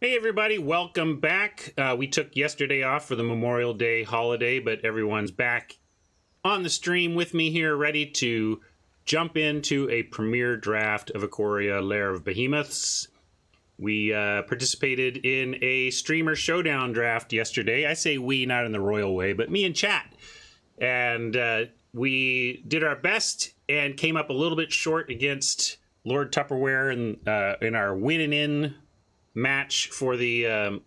Hey everybody, welcome back. We took yesterday off for the Memorial Day holiday, but everyone's back on the stream with me here, ready to jump into a premiere draft of Ikoria, Lair of Behemoths. We participated in a streamer showdown draft yesterday. I say we, not in the royal way, but me and chat. And we did our best and came up a little bit short against Lord Tupperware in our winning in match for the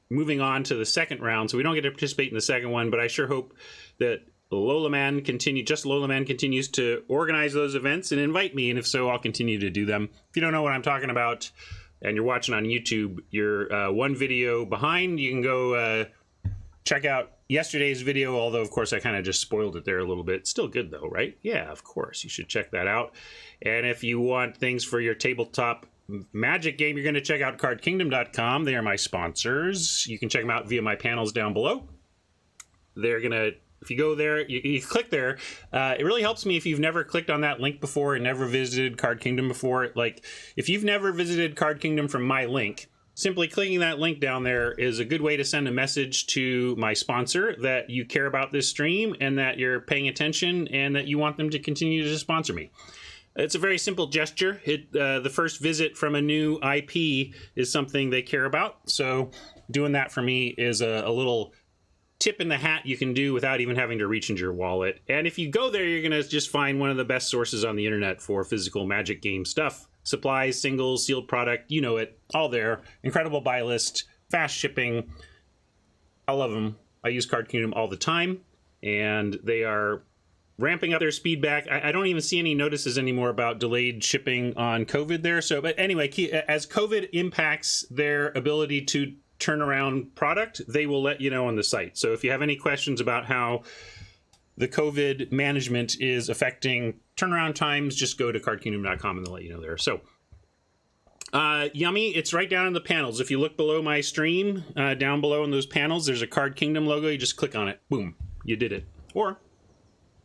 moving on to the second round. So we don't get to participate in the second one, but I sure hope that Lola Man continues to organize those events and invite me, and if so, I'll continue to do them. If you don't know what I'm talking about and you're watching on YouTube, you're one video behind. You can go check out yesterday's video, although of course I kind of just spoiled it there a little bit. Still good though, right? Yeah, of course, you should check that out. And if you want things for your tabletop Magic game, you're going to check out cardkingdom.com. They are my sponsors. You can check them out via my panels down below. They're going to, if you go there, you click there. It really helps me if you've never clicked on that link before and never visited Card Kingdom before. Like, if you've never visited Card Kingdom from my link, simply clicking that link down there is a good way to send a message to my sponsor that you care about this stream and that you're paying attention and that you want them to continue to sponsor me. It's a very simple gesture. The first visit from a new IP is something they care about. So doing that for me is a little tip in the hat you can do without even having to reach into your wallet. And if you go there, you're going to just find one of the best sources on the internet for physical Magic game stuff. Supplies, singles, sealed product, you know it, all there. Incredible buy list, fast shipping. I love them. I use Card Kingdom all the time, and they are ramping up their speed back. I don't even see any notices anymore about delayed shipping on COVID there. So, but anyway, as COVID impacts their ability to turn around product, they will let you know on the site. So if you have any questions about how the COVID management is affecting turnaround times, just go to cardkingdom.com and they'll let you know there. So, yummy. It's right down in the panels. If you look below my stream, down below in those panels, there's a Card Kingdom logo. You just click on it. Boom. You did it. Or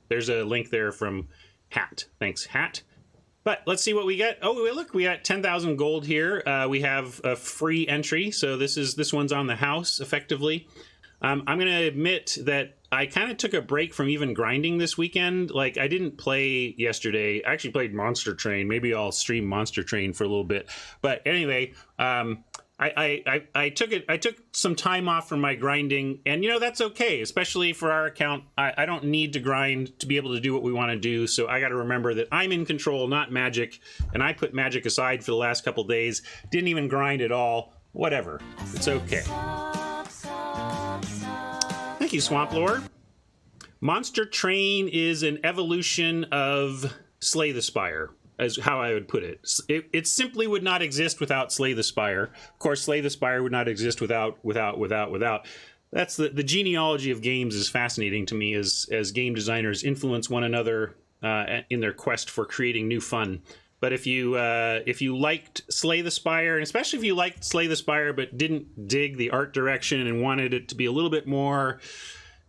there's a link there from Hat. Thanks, Hat. But let's see what we get. Oh, look, we got 10,000 gold here. We have a free entry, so this one's on the house, effectively. I'm going to admit that I kind of took a break from even grinding this weekend. Like, I didn't play yesterday. I actually played Monster Train. Maybe I'll stream Monster Train for a little bit. But anyway, I took some time off from my grinding, and you know, that's okay, especially for our account. I don't need to grind to be able to do what we want to do, so I got to remember that I'm in control, not Magic, and I put Magic aside for the last couple days. Didn't even grind at all. Whatever. It's okay. Thank you, Swamp Lord. Monster Train is an evolution of Slay the Spire, as how I would put it. It simply would not exist without Slay the Spire. Of course, Slay the Spire would not exist without. That's the genealogy of games is fascinating to me as game designers influence one another in their quest for creating new fun. But if you liked Slay the Spire, and especially if you liked Slay the Spire but didn't dig the art direction and wanted it to be a little bit more,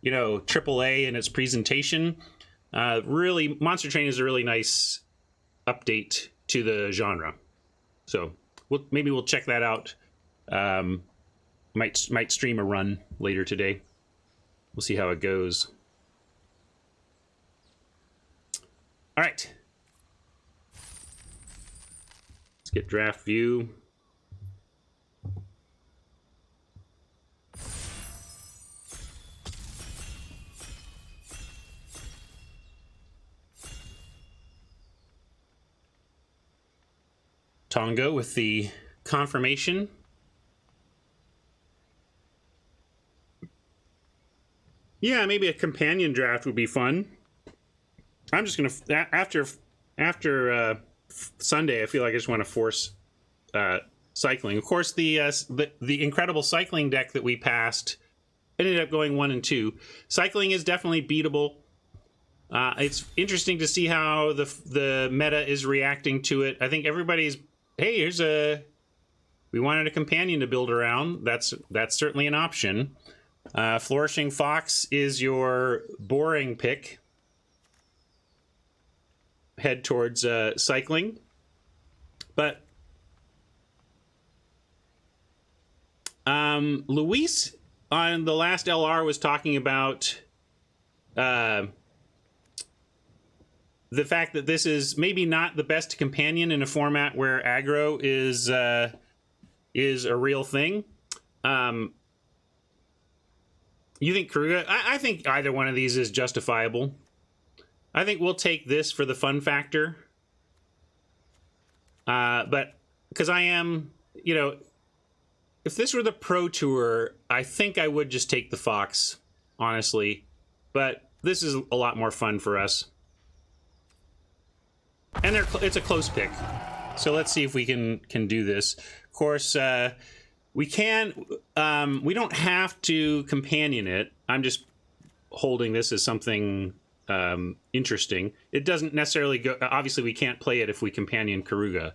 you know, AAA in its presentation, really, Monster Train is a really nice update to the genre. So maybe we'll check that out. Might stream a run later today. We'll see how it goes. All right. Let's get draft view. Tongo with the confirmation. Yeah, maybe a companion draft would be fun. I'm just gonna after Sunday, I feel like I just want to force cycling. Of course, the incredible cycling deck that we passed ended up going 1 and 2. Cycling is definitely beatable. It's interesting to see how the meta is reacting to it. I think everybody's, hey, we wanted a companion to build around. That's certainly an option. Flourishing Fox is your boring pick. Head towards cycling. But Luis on the last LR was talking about the fact that this is maybe not the best companion in a format where aggro is a real thing. You think Karuga? I think either one of these is justifiable. I think we'll take this for the fun factor. But because I am, you know, if this were the Pro Tour, I think I would just take the Fox, honestly. But this is a lot more fun for us. And it's a close pick. So let's see if we can do this. Of course, we don't have to companion it. I'm just holding this as something interesting. It doesn't necessarily go... Obviously, we can't play it if we companion Karuga.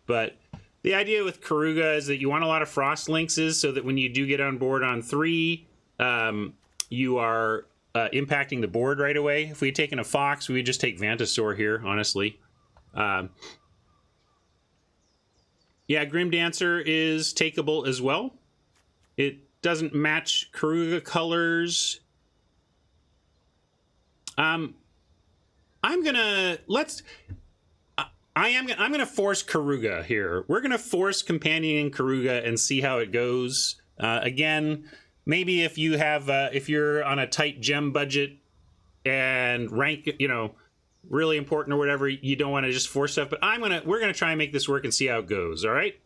But the idea with Karuga is that you want a lot of Frost Lynxes so that when you do get on board on 3, you are impacting the board right away. If we had taken a Fox, we would just take Vantasaur here, honestly. Yeah, Grim Dancer is takeable as well. It doesn't match Karuga colors. I'm gonna force Karuga here. We're gonna force companioning Karuga and see how it goes. Again, maybe if you have if you're on a tight gem budget and rank, you know, really important or whatever, you don't want to just force stuff. But we're gonna try and make this work and see how it goes. All right.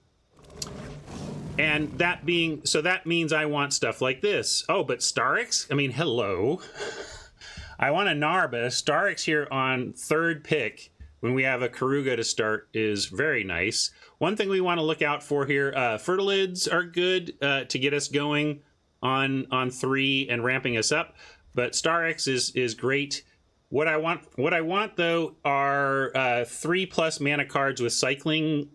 And that means I want stuff like this. Oh, but Starix? I mean, hello. I want a Gnar, but a Starix here on 3rd pick when we have a Karuga to start is very nice. One thing we want to look out for here, Fertilids are good to get us going on 3 and ramping us up, but Starix is great. What I want though are 3+ mana cards with cycling.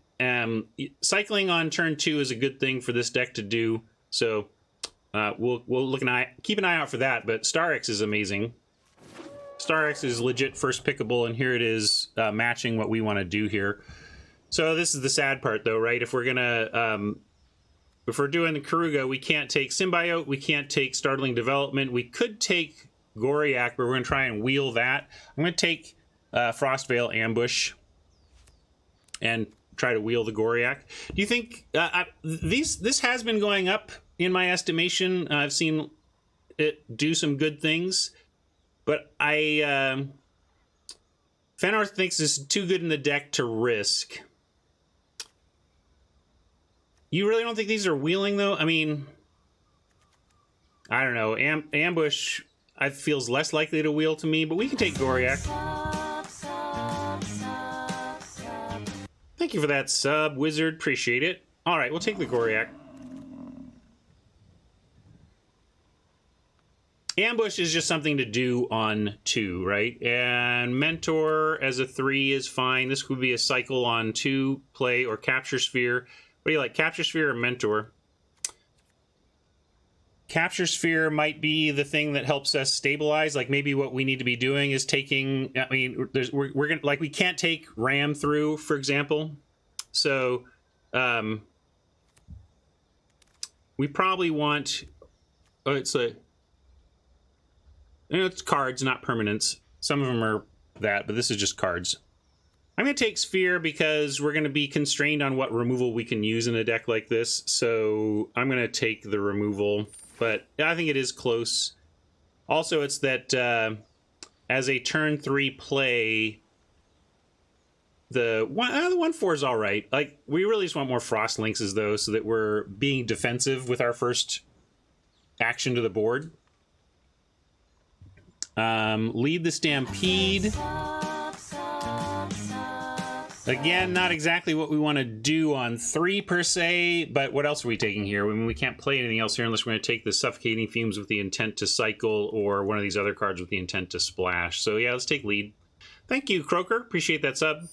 Cycling on turn 2 is a good thing for this deck to do, so we'll keep an eye out for that. But Starix is amazing. Starix is legit first pickable, and here it is matching what we want to do here. So this is the sad part, though, right? If we're gonna if we're doing the Karuga, we can't take Symbiote, we can't take Startling Development. We could take Goriak, but we're gonna try and wheel that. I'm gonna take Frostveil Ambush and try to wheel the Goriak. Do you think this has been going up in my estimation? I've seen it do some good things, but Fenor thinks this is too good in the deck to risk. You really don't think these are wheeling, though? I mean, I don't know. Ambush feels less likely to wheel to me, but we can take Goriak. Thank you for that sub, Wizard. Appreciate it. All right, we'll take the Goriak. Ambush is just something to do on 2, right? And Mentor as a 3 is fine. This would be a cycle on 2 play, or Capture Sphere. What do you like, Capture Sphere or Mentor? Capture Sphere might be the thing that helps us stabilize. Like, maybe what we need to be doing is taking... I mean, we're gonna, like, we can't take Ram through, for example. So, we probably want... Oh, it's a... You know, it's cards, not permanents. Some of them are that, but this is just cards. I'm going to take Sphere because we're going to be constrained on what removal we can use in a deck like this. So I'm going to take the removal, but I think it is close. Also, it's that as a turn 3 play, the 1/4 is all right. Like, we really just want more Frost Lynxes, though, so that we're being defensive with our first action to the board. Lead the Stampede. Again, not exactly what we want to do on 3 per se, but what else are we taking here? I mean, we can't play anything else here unless we're going to take the Suffocating Fumes with the intent to cycle, or one of these other cards with the intent to splash. So yeah, let's take lead. Thank you, Croaker. Appreciate that sub.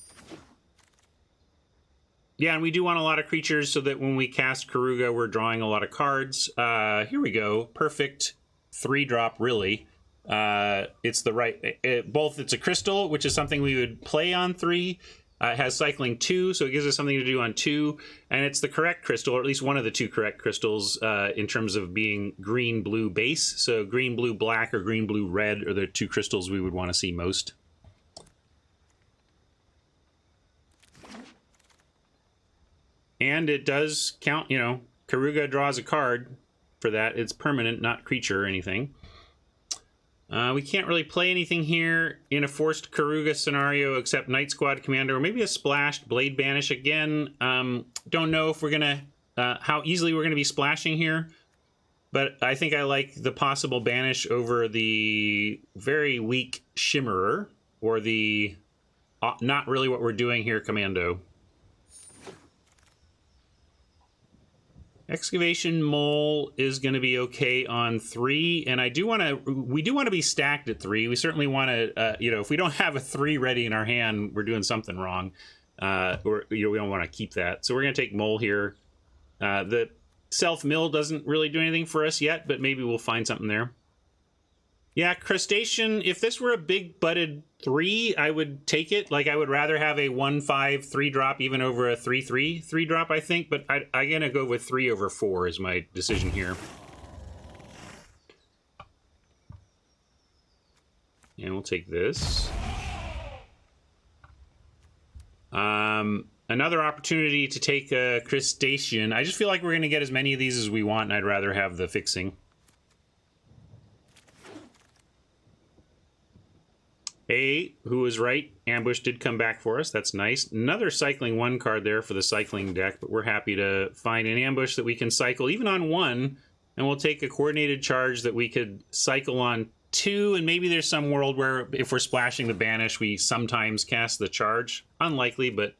Yeah, and we do want a lot of creatures so that when we cast Karuga, we're drawing a lot of cards. Here we go. Perfect 3-drop, really. It's the right... it's a crystal, which is something we would play on 3, It has cycling 2, so it gives us something to do on 2, and it's the correct crystal, or at least one of the 2 correct crystals in terms of being green, blue base. So green, blue, black, or green, blue, red are the 2 crystals we would want to see most. And it does count, you know, Ikoria draws a card for that. It's permanent, not creature or anything. We can't really play anything here in a forced Ikoria scenario except Night Squad Commander, or maybe a splashed Blade Banish again. Don't know if we're gonna how easily we're gonna be splashing here, but I think I like the possible banish over the very weak Shimmerer, or the not really what we're doing here Commando. Excavation Mole is going to be okay on 3, and we do want to be stacked at 3. We certainly want to, you know, if we don't have a 3 ready in our hand, we're doing something wrong, or you know, we don't want to keep that. So we're going to take Mole here. The self-mill doesn't really do anything for us yet, but maybe we'll find something there. Yeah, Crustacean, if this were a big butted 3, I would take it. Like, I would rather have a 1/5 3-drop even over a 3/3 3-drop, I think. But I'm going to go with 3 over 4 is my decision here. And we'll take this. Another opportunity to take a Crustacean. I just feel like we're going to get as many of these as we want, and I'd rather have the fixing. Who was right? Ambush did come back for us. That's nice. Another cycling 1 card there for the cycling deck, but we're happy to find an ambush that we can cycle even on 1, and we'll take a coordinated charge that we could cycle on 2, and maybe there's some world where if we're splashing the banish, we sometimes cast the charge. Unlikely, but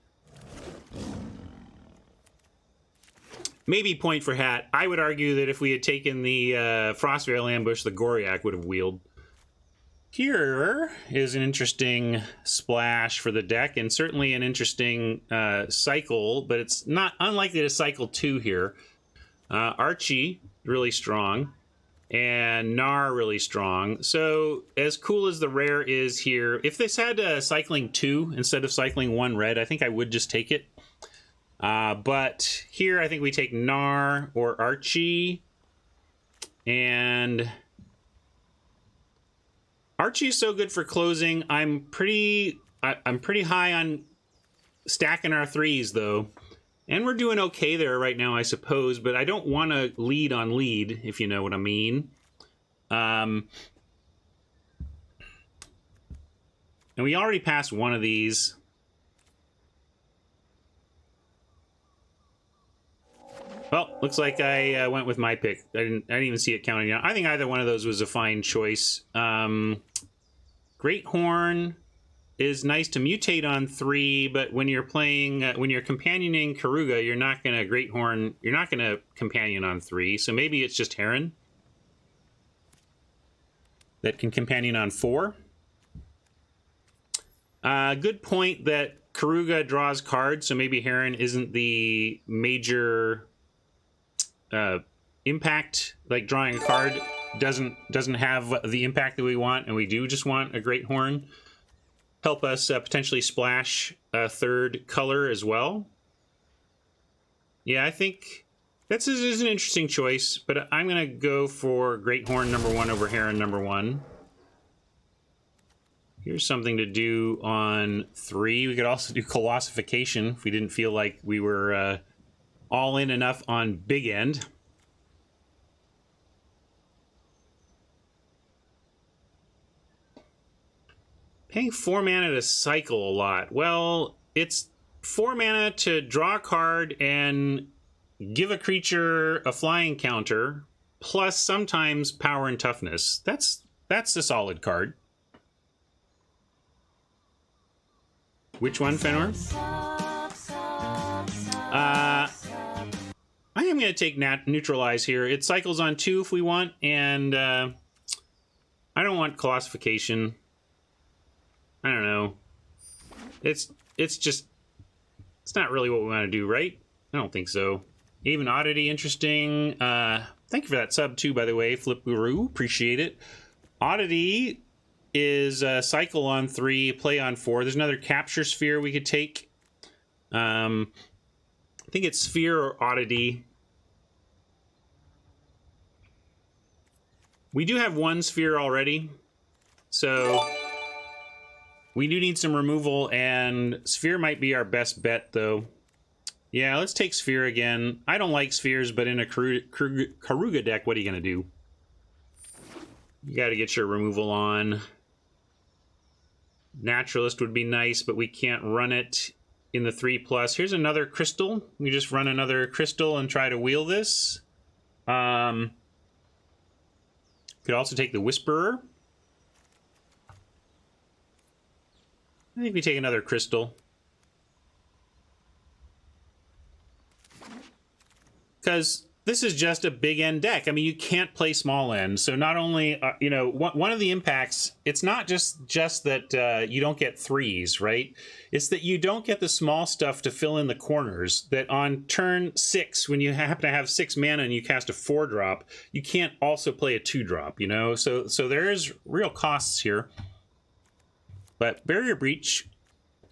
maybe point for hat. I would argue that if we had taken the Frostveil ambush, the Goriak would have wheeled. Here is an interesting splash for the deck, and certainly an interesting cycle, but it's not unlikely to cycle 2 here. Archie, really strong, and Gnar, really strong. So, as cool as the rare is here, if this had cycling 2 instead of cycling 1 red, I think I would just take it. But here, I think we take Gnar or Archie, and Archie's so good for closing. I'm pretty high on stacking our 3s though, and we're doing okay there right now, I suppose. But I don't want to lead on lead, if you know what I mean. And we already passed one of these. Well, looks like I went with my pick. I didn't even see it counting out. I think either one of those was a fine choice. Great Horn is nice to mutate on 3, but when you're playing, when you're companioning Ikoria, you're not going to Great Horn, you're not going to companion on 3, so maybe it's just Heron that can companion on 4. Good point that Ikoria draws cards, so maybe Heron isn't the major impact. Like, drawing a card doesn't have the impact that we want, and we do just want a Great Horn. Help us potentially splash a 3rd color as well. Yeah, I think this is an interesting choice, but I'm going to go for Great Horn #1 over Heron #1. Here's something to do on 3. We could also do Colossification if we didn't feel like we were all in enough on Big End. Paying 4 mana to cycle a lot. Well, it's 4 mana to draw a card and give a creature a flying counter, plus sometimes power and toughness. That's a solid card. Which one, Fenor? I am going to take Neutralize here. It cycles on 2 if we want, and I don't want Colossification. I don't know. It's not really what we want to do, right? I don't think so. Even Oddity, interesting. Thank you for that sub too, by the way, Flip Guru. Appreciate it. Oddity is cycle on 3, play on 4. There's another capture sphere we could take. I think it's sphere or oddity. We do have one sphere already, so we do need some removal, and sphere might be our best bet, though. Yeah, let's take sphere again. I don't like spheres, but in a Karuga deck, what are you going to do? You got to get your removal on. Naturalist would be nice, but we can't run it in the 3+. Here's another crystal. We just run another crystal and try to wheel this. Could also take the Whisperer. I think we take another crystal. Because this is just a big end deck. I mean, you can't play small end. So not only, you know, one of the impacts, it's not just that you don't get 3s, right? It's that you don't get the small stuff to fill in the corners. That on turn 6, when you happen to have 6 mana and you cast a 4-drop, you can't also play a 2-drop, you know? So there is real costs here. But Barrier Breach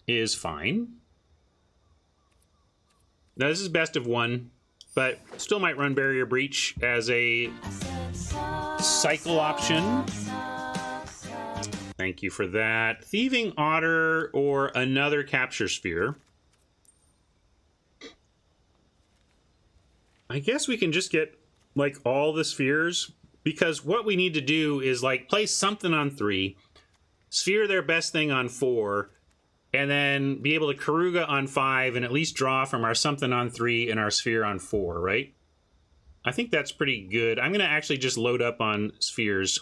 is fine. Now, this is best of 1. But still might run Barrier Breach as a cycle option. Thank you for that. Thieving Otter or another Capture Sphere. I guess we can just get, like, all the spheres. Because what we need to do is, like, play something on 3. Sphere their best thing on 4. And then be able to Karuga on 5 and at least draw from our something on 3 and our sphere on 4, right? I think that's pretty good. I'm going to actually just load up on spheres.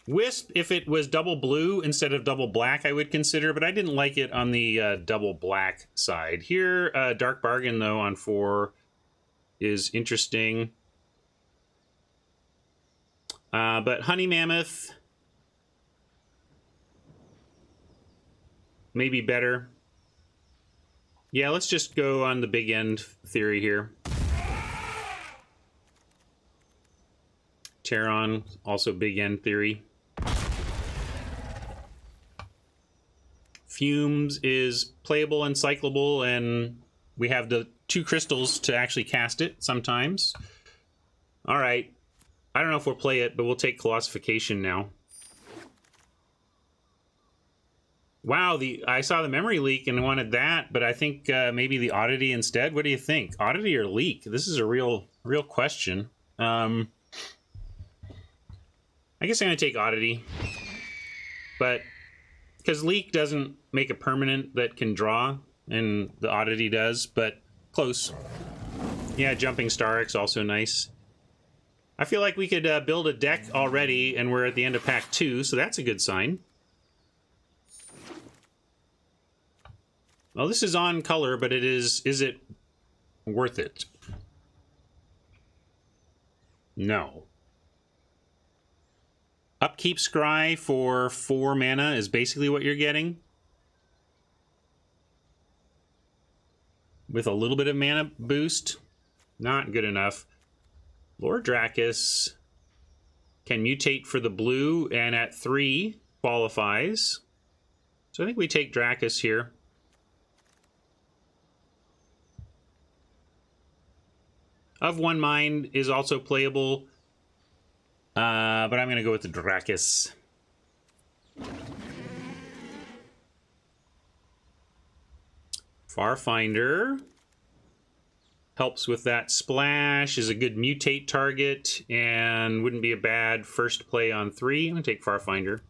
Wisp, if it was double blue instead of double black, I would consider, but I didn't like it on the double black side. Here, Dark Bargain, though, on 4 is interesting. But Honey Mammoth... maybe better. Yeah, let's just go on the big end theory here. Terron, also big end theory. Fumes is playable and cyclable, and we have the 2 crystals to actually cast it sometimes. All right. I don't know if we'll play it, but we'll take Colossification now. Wow, I saw the memory leak and wanted that, but I think maybe the oddity instead. What do you think? Oddity or leak? This is a real question. I guess I'm going to take oddity. But because leak doesn't make a permanent that can draw, and the oddity does, but close. Yeah, Jumping Starix, also nice. I feel like we could build a deck already, and we're at the end of pack 2, so that's a good sign. Well, this is on color, but is it worth it? No. Upkeep Scry for 4 mana is basically what you're getting. With a little bit of mana boost. Not good enough. Lord Dracus can mutate for the blue, and at 3 qualifies. So I think we take Dracus here. Of One Mind is also playable, but I'm going to go with the Dracus. Farfinder helps with that splash, is a good mutate target, and wouldn't be a bad first play on 3. I'm going to take Farfinder.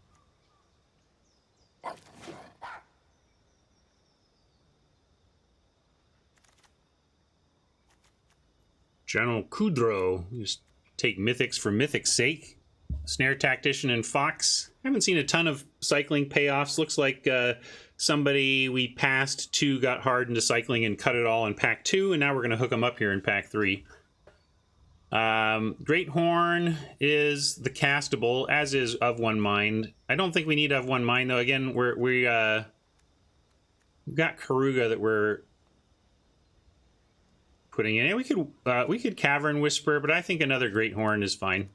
General Kudrow, just take Mythics for Mythic's sake. Snare Tactician and Fox. I haven't seen a ton of cycling payoffs. Looks like somebody we passed 2 got hard into cycling and cut it all in pack 2, and now we're going to hook them up here in pack 3. Great Horn is the castable, as is Of One Mind. I don't think we need Of One Mind, though. Again, we've got Karuga that we're putting in. We could Cavern Whisper, but I think another Great Horn is fine.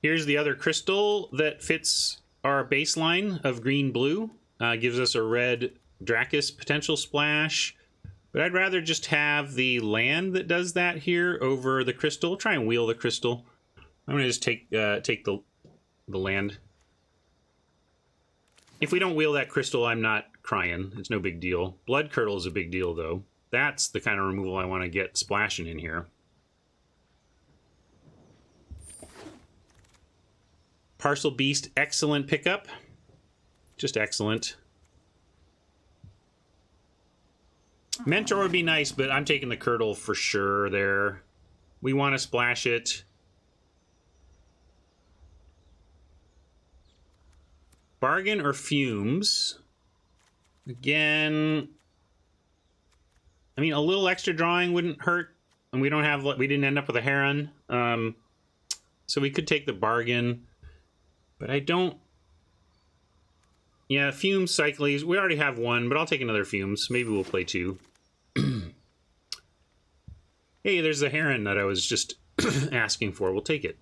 Here's the other crystal that fits our baseline of green-blue. Gives us a red Dracus potential splash. But I'd rather just have the land that does that here over the crystal. Try and wheel the crystal. I'm going to just take the land. If we don't wheel that crystal, I'm not crying. It's no big deal. Blood Curdle is a big deal, though. That's the kind of removal I want to get splashing in here. Parcel Beast, excellent pickup. Just excellent. Mentor would be nice, but I'm taking the Curdle for sure there. We want to splash it. Bargain or Fumes? Again, I mean, a little extra drawing wouldn't hurt, and we didn't end up with a Heron, so we could take the Bargain, but I don't. Yeah, Fumes, Cycles. We already have one, but I'll take another Fumes. Maybe we'll play two. Hey, there's the Heron that I was just asking for. We'll take it.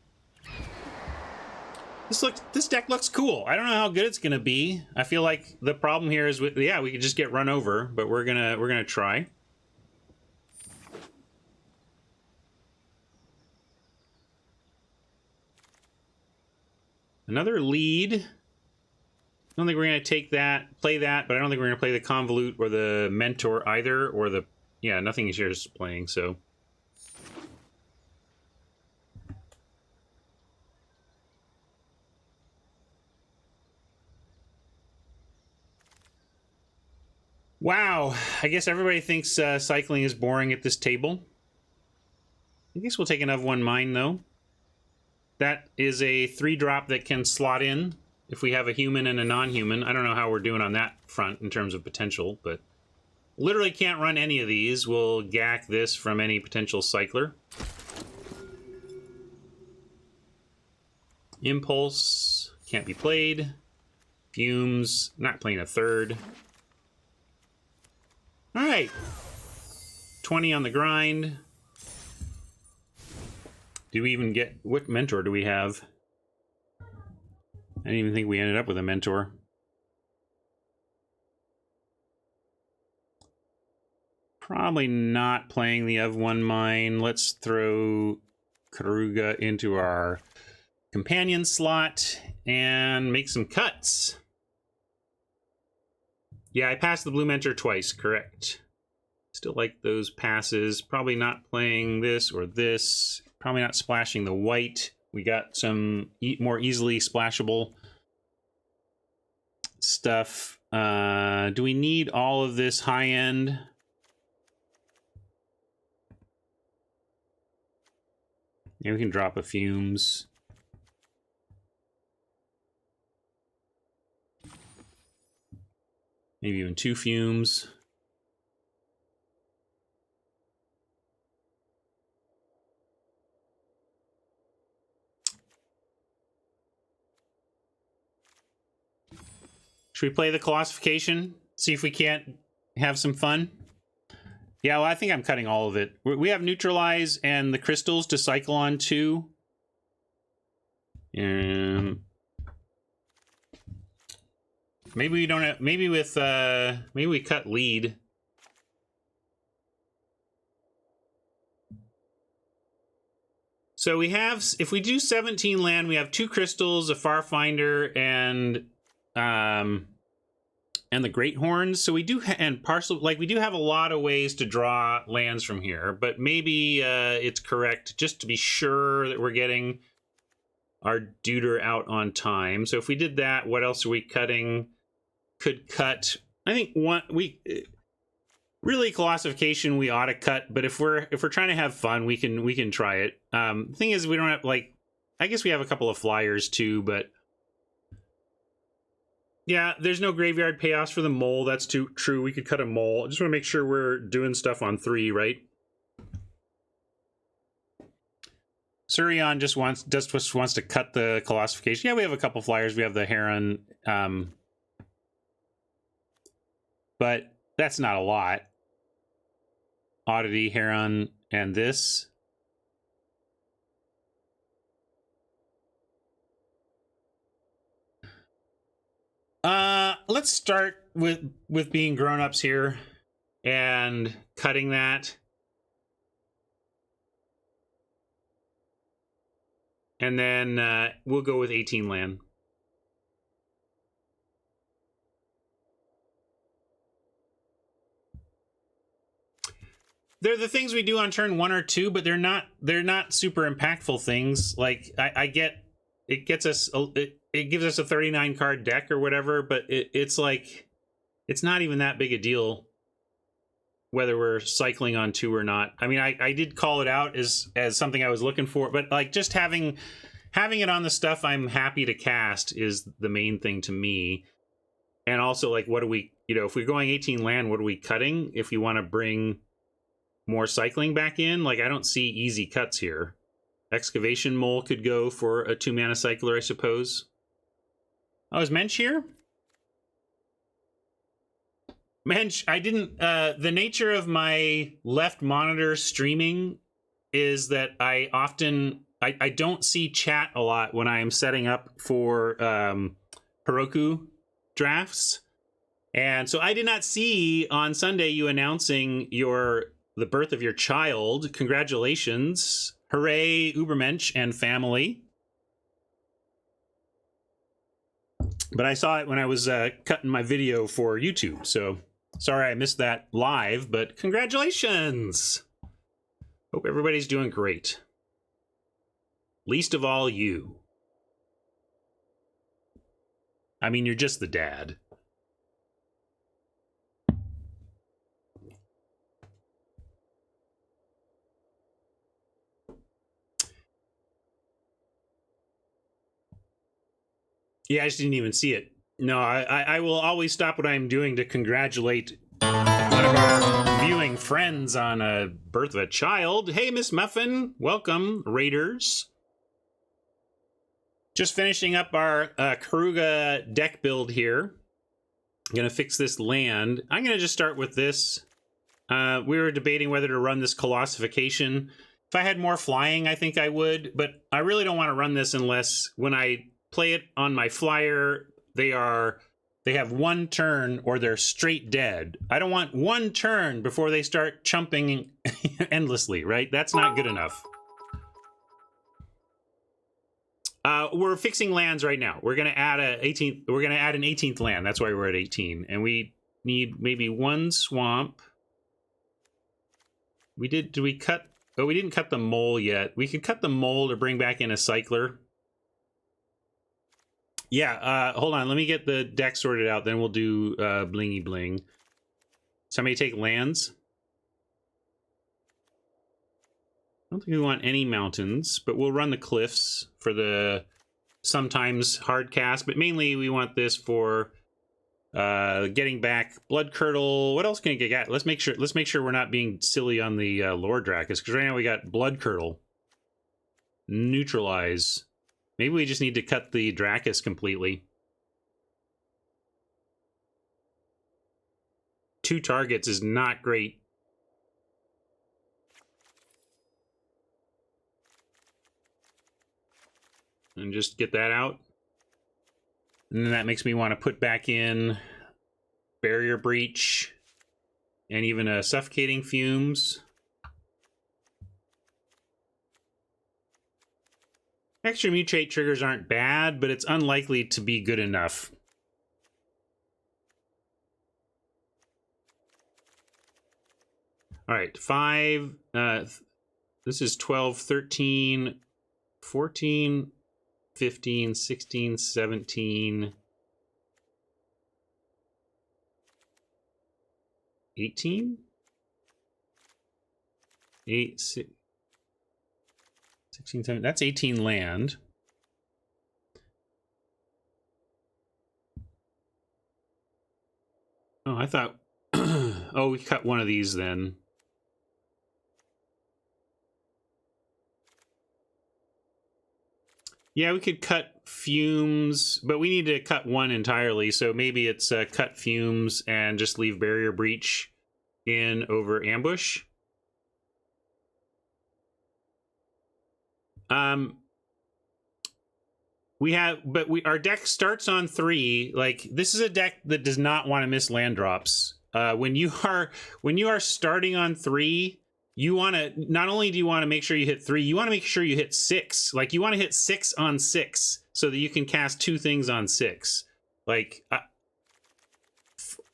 This deck looks cool. I don't know how good it's gonna be. I feel like the problem here is we could just get run over, but we're gonna try. Another lead. I don't think we're gonna play that, but I don't think we're gonna play the Convolute or the Mentor either, or the nothing is here is playing, so. Wow, I guess everybody thinks cycling is boring at this table. I guess we'll take another one mine, though. That is a 3-drop that can slot in if we have a human and a non-human. I don't know how we're doing on that front in terms of potential, but literally can't run any of these. We'll gack this from any potential cycler. Impulse can't be played. Fumes, not playing a third. All right, 20 on the grind. Do we even get, what mentor do we have? I didn't even think we ended up with a mentor. Probably not playing the of one mine. Let's throw Karuga into our companion slot and make some cuts. Yeah, I passed the blue mentor twice, correct. Still like those passes. Probably not playing this or this. Probably not splashing the white. We got some more easily splashable stuff. Do we need all of this high end? Yeah, we can drop a Fumes. Maybe even 2 Fumes. Should we play the Colossification? See if we can't have some fun? Yeah, well, I think I'm cutting all of it. We have Neutralize and the crystals to cycle on too. Maybe we don't have, maybe with, maybe we cut lead. So we have, if we do 17 land, we have 2 crystals, a Farfinder, and the Great Horns. So we do, and parcel, like we do have a lot of ways to draw lands from here, but maybe it's correct just to be sure that we're getting our Deuter out on time. So if we did that, what else are we cutting? Could cut, I think really Colossification we ought to cut, but if we're trying to have fun, we can try it. Thing is, we don't have, like, I guess we have a couple of flyers too, but yeah, there's no graveyard payoffs for the mole. That's true. We could cut a mole. I just want to make sure we're doing stuff on 3, right? Surion just wants to cut the Colossification. Yeah, we have a couple flyers. We have the Heron, but that's not a lot. Oddity, Heron, and this. Let's start with being grown-ups here and cutting that. And then we'll go with 18 land. They're the things we do on turn 1 or 2, but they're not super impactful things. Like I get it gets us it gives us a 39 card deck or whatever, but it's like it's not even that big a deal whether we're cycling on 2 or not. I mean, I did call it out as something I was looking for, but like just having it on the stuff I'm happy to cast is the main thing to me. And also, like, what do we, if we're going 18 land, what are we cutting if you want to bring more cycling back in? Like, I don't see easy cuts here. Excavation Mole could go for a 2-mana cycler, I suppose. Oh, is Mensch here? Mensch, I didn't... the nature of my left monitor streaming is that I often... I don't see chat a lot when I am setting up for Heroku drafts. And so I did not see on Sunday you announcing the birth of your child. Congratulations. Hooray, Ubermensch and family. But I saw it when I was cutting my video for YouTube. So sorry I missed that live, but congratulations. Hope everybody's doing great. Least of all you. I mean, you're just the dad. Yeah, I just didn't even see it. No, I will always stop what I'm doing to congratulate one of our viewing friends on a birth of a child. Hey, Miss Muffin, welcome, Raiders. Just finishing up our Karuga deck build here. I'm going to fix this land. I'm going to just start with this. We were debating whether to run this Colossification. If I had more flying, I think I would, but I really don't want to run this unless when I play it on my flyer, they have one turn or they're straight dead. I don't want one turn before they start chumping endlessly, right? That's not good enough. We're fixing lands right now. We're gonna add an 18th land. That's why we're at 18, and we need maybe one swamp. Did we cut? Oh, we didn't cut the mole yet. We could cut the mole to bring back in a cycler. Yeah, hold on. Let me get the deck sorted out. Then we'll do blingy bling. Somebody take lands. I don't think we want any mountains, but we'll run the cliffs for the sometimes hard cast. But mainly we want this for getting back Blood Curdle. What else can you get? Let's make sure we're not being silly on the Lord Dracus, because right now we got Blood Curdle. Neutralize. Maybe we just need to cut the Dracus completely. 2 targets is not great. And just get that out. And then that makes me want to put back in Barrier Breach and even a Suffocating Fumes. Extra mutate triggers aren't bad, but it's unlikely to be good enough. All right, 5. This is 12, 13, 14, 15, 16, 17, 18? 8, 6, 16, 17. That's 18 land. Oh, I thought... oh, we cut one of these then. Yeah, we could cut Fumes, but we need to cut one entirely, so maybe it's cut Fumes and just leave Barrier Breach in over Ambush. our deck starts on 3. Like, this is a deck that does not want to miss land drops. When you are starting on 3, you want to, not only do you want to make sure you hit 3, you want to make sure you hit 6. Like, you want to hit 6 on 6 so that you can cast 2 things on 6. Like,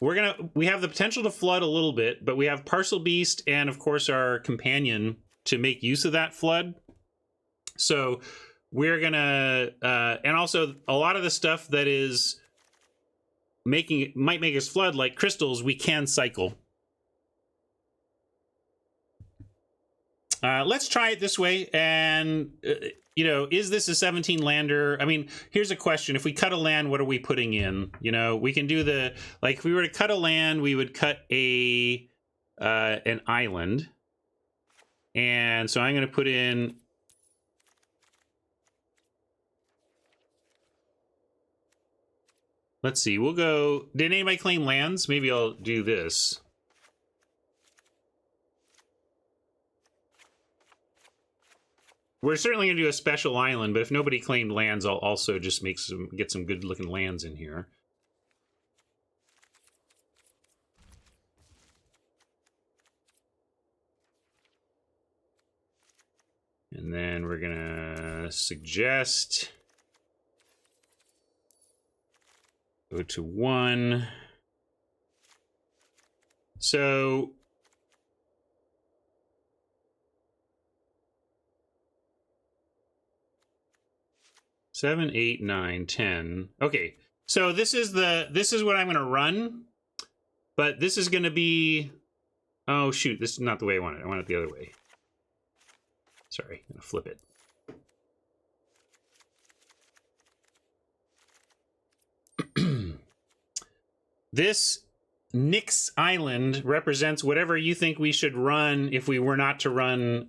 we have the potential to flood a little bit, but we have Parcel Beast and of course our companion to make use of that flood. So we're gonna and also a lot of the stuff that is might make us flood, like crystals, we can cycle. Let's try it this way. And you know, is this a 17 lander? I mean, here's a question: if we cut a land, what are we putting in? You know, we can do the, like, if we were to cut a land, we would cut a an island. And so I'm going to put in, let's see, we'll go, did anybody claim lands? Maybe I'll do this. We're certainly going to do a special island, but if nobody claimed lands, I'll also just get some good looking lands in here. And then we're gonna suggest go to 1. So seven, 8, 9, 10. Okay, so this is what I'm gonna run, but this is gonna be, oh shoot, this is not the way I want it. I want it the other way. Sorry, I'm gonna flip it. This Nyx Island represents whatever you think we should run if we were not to run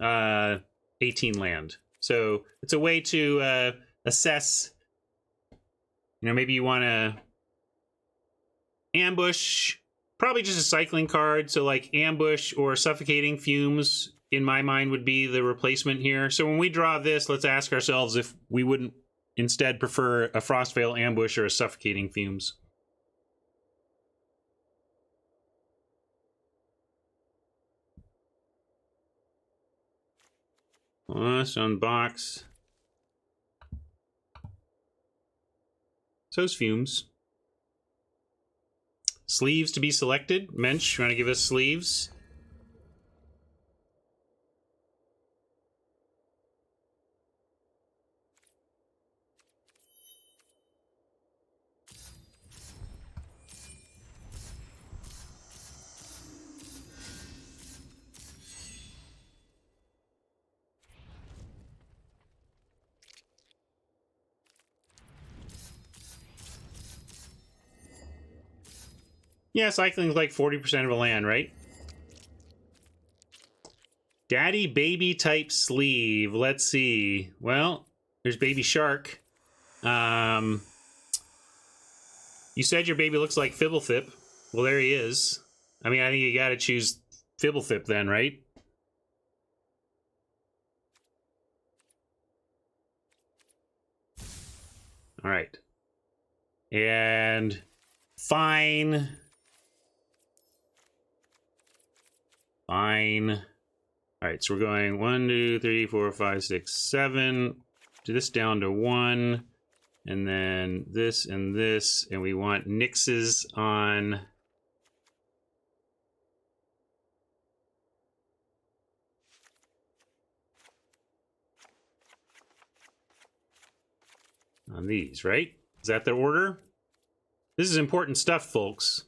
18 land. So it's a way to assess, you know, maybe you want to ambush, probably just a cycling card. So like ambush or suffocating fumes, in my mind, would be the replacement here. So when we draw this, let's ask ourselves if we wouldn't instead prefer a Frostveil ambush or a suffocating fumes. Let's unbox. So's fumes. Sleeves to be selected. Mensch, you want to give us sleeves? Yeah, cycling's like 40% of a land, right? Daddy baby type sleeve. Let's see. Well, there's baby shark. You said your baby looks like Fibblethip. Well, there he is. I mean, I think you got to choose Fibblethip then, right? All right. And fine. Fine. All right, so we're going 1, 2, 3, 4, 5, 6, 7. Do this down to 1. And then this and this. And we want Nyxes on... on these, right? Is that the order? This is important stuff, folks.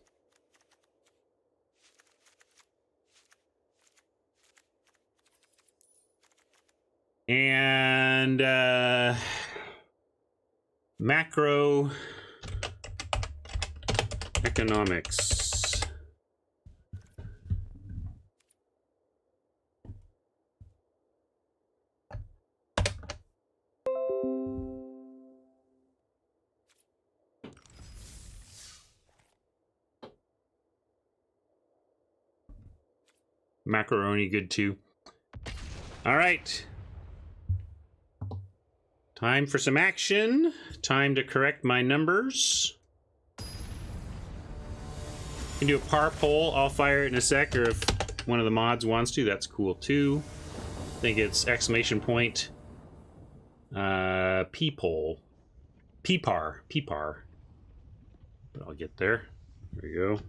And macro economics. Macaroni good too. All right. Time for some action. Time to correct my numbers. You can do a par poll. I'll fire it in a sec, or if one of the mods wants to, that's cool too. I think it's exclamation point P-poll. P-par. P-par. But I'll get there. There you go.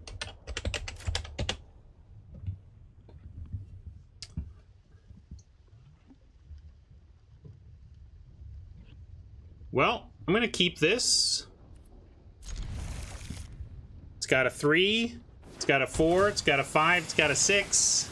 Well, I'm going to keep this. It's got a 3, it's got a 4, it's got a 5, it's got a 6.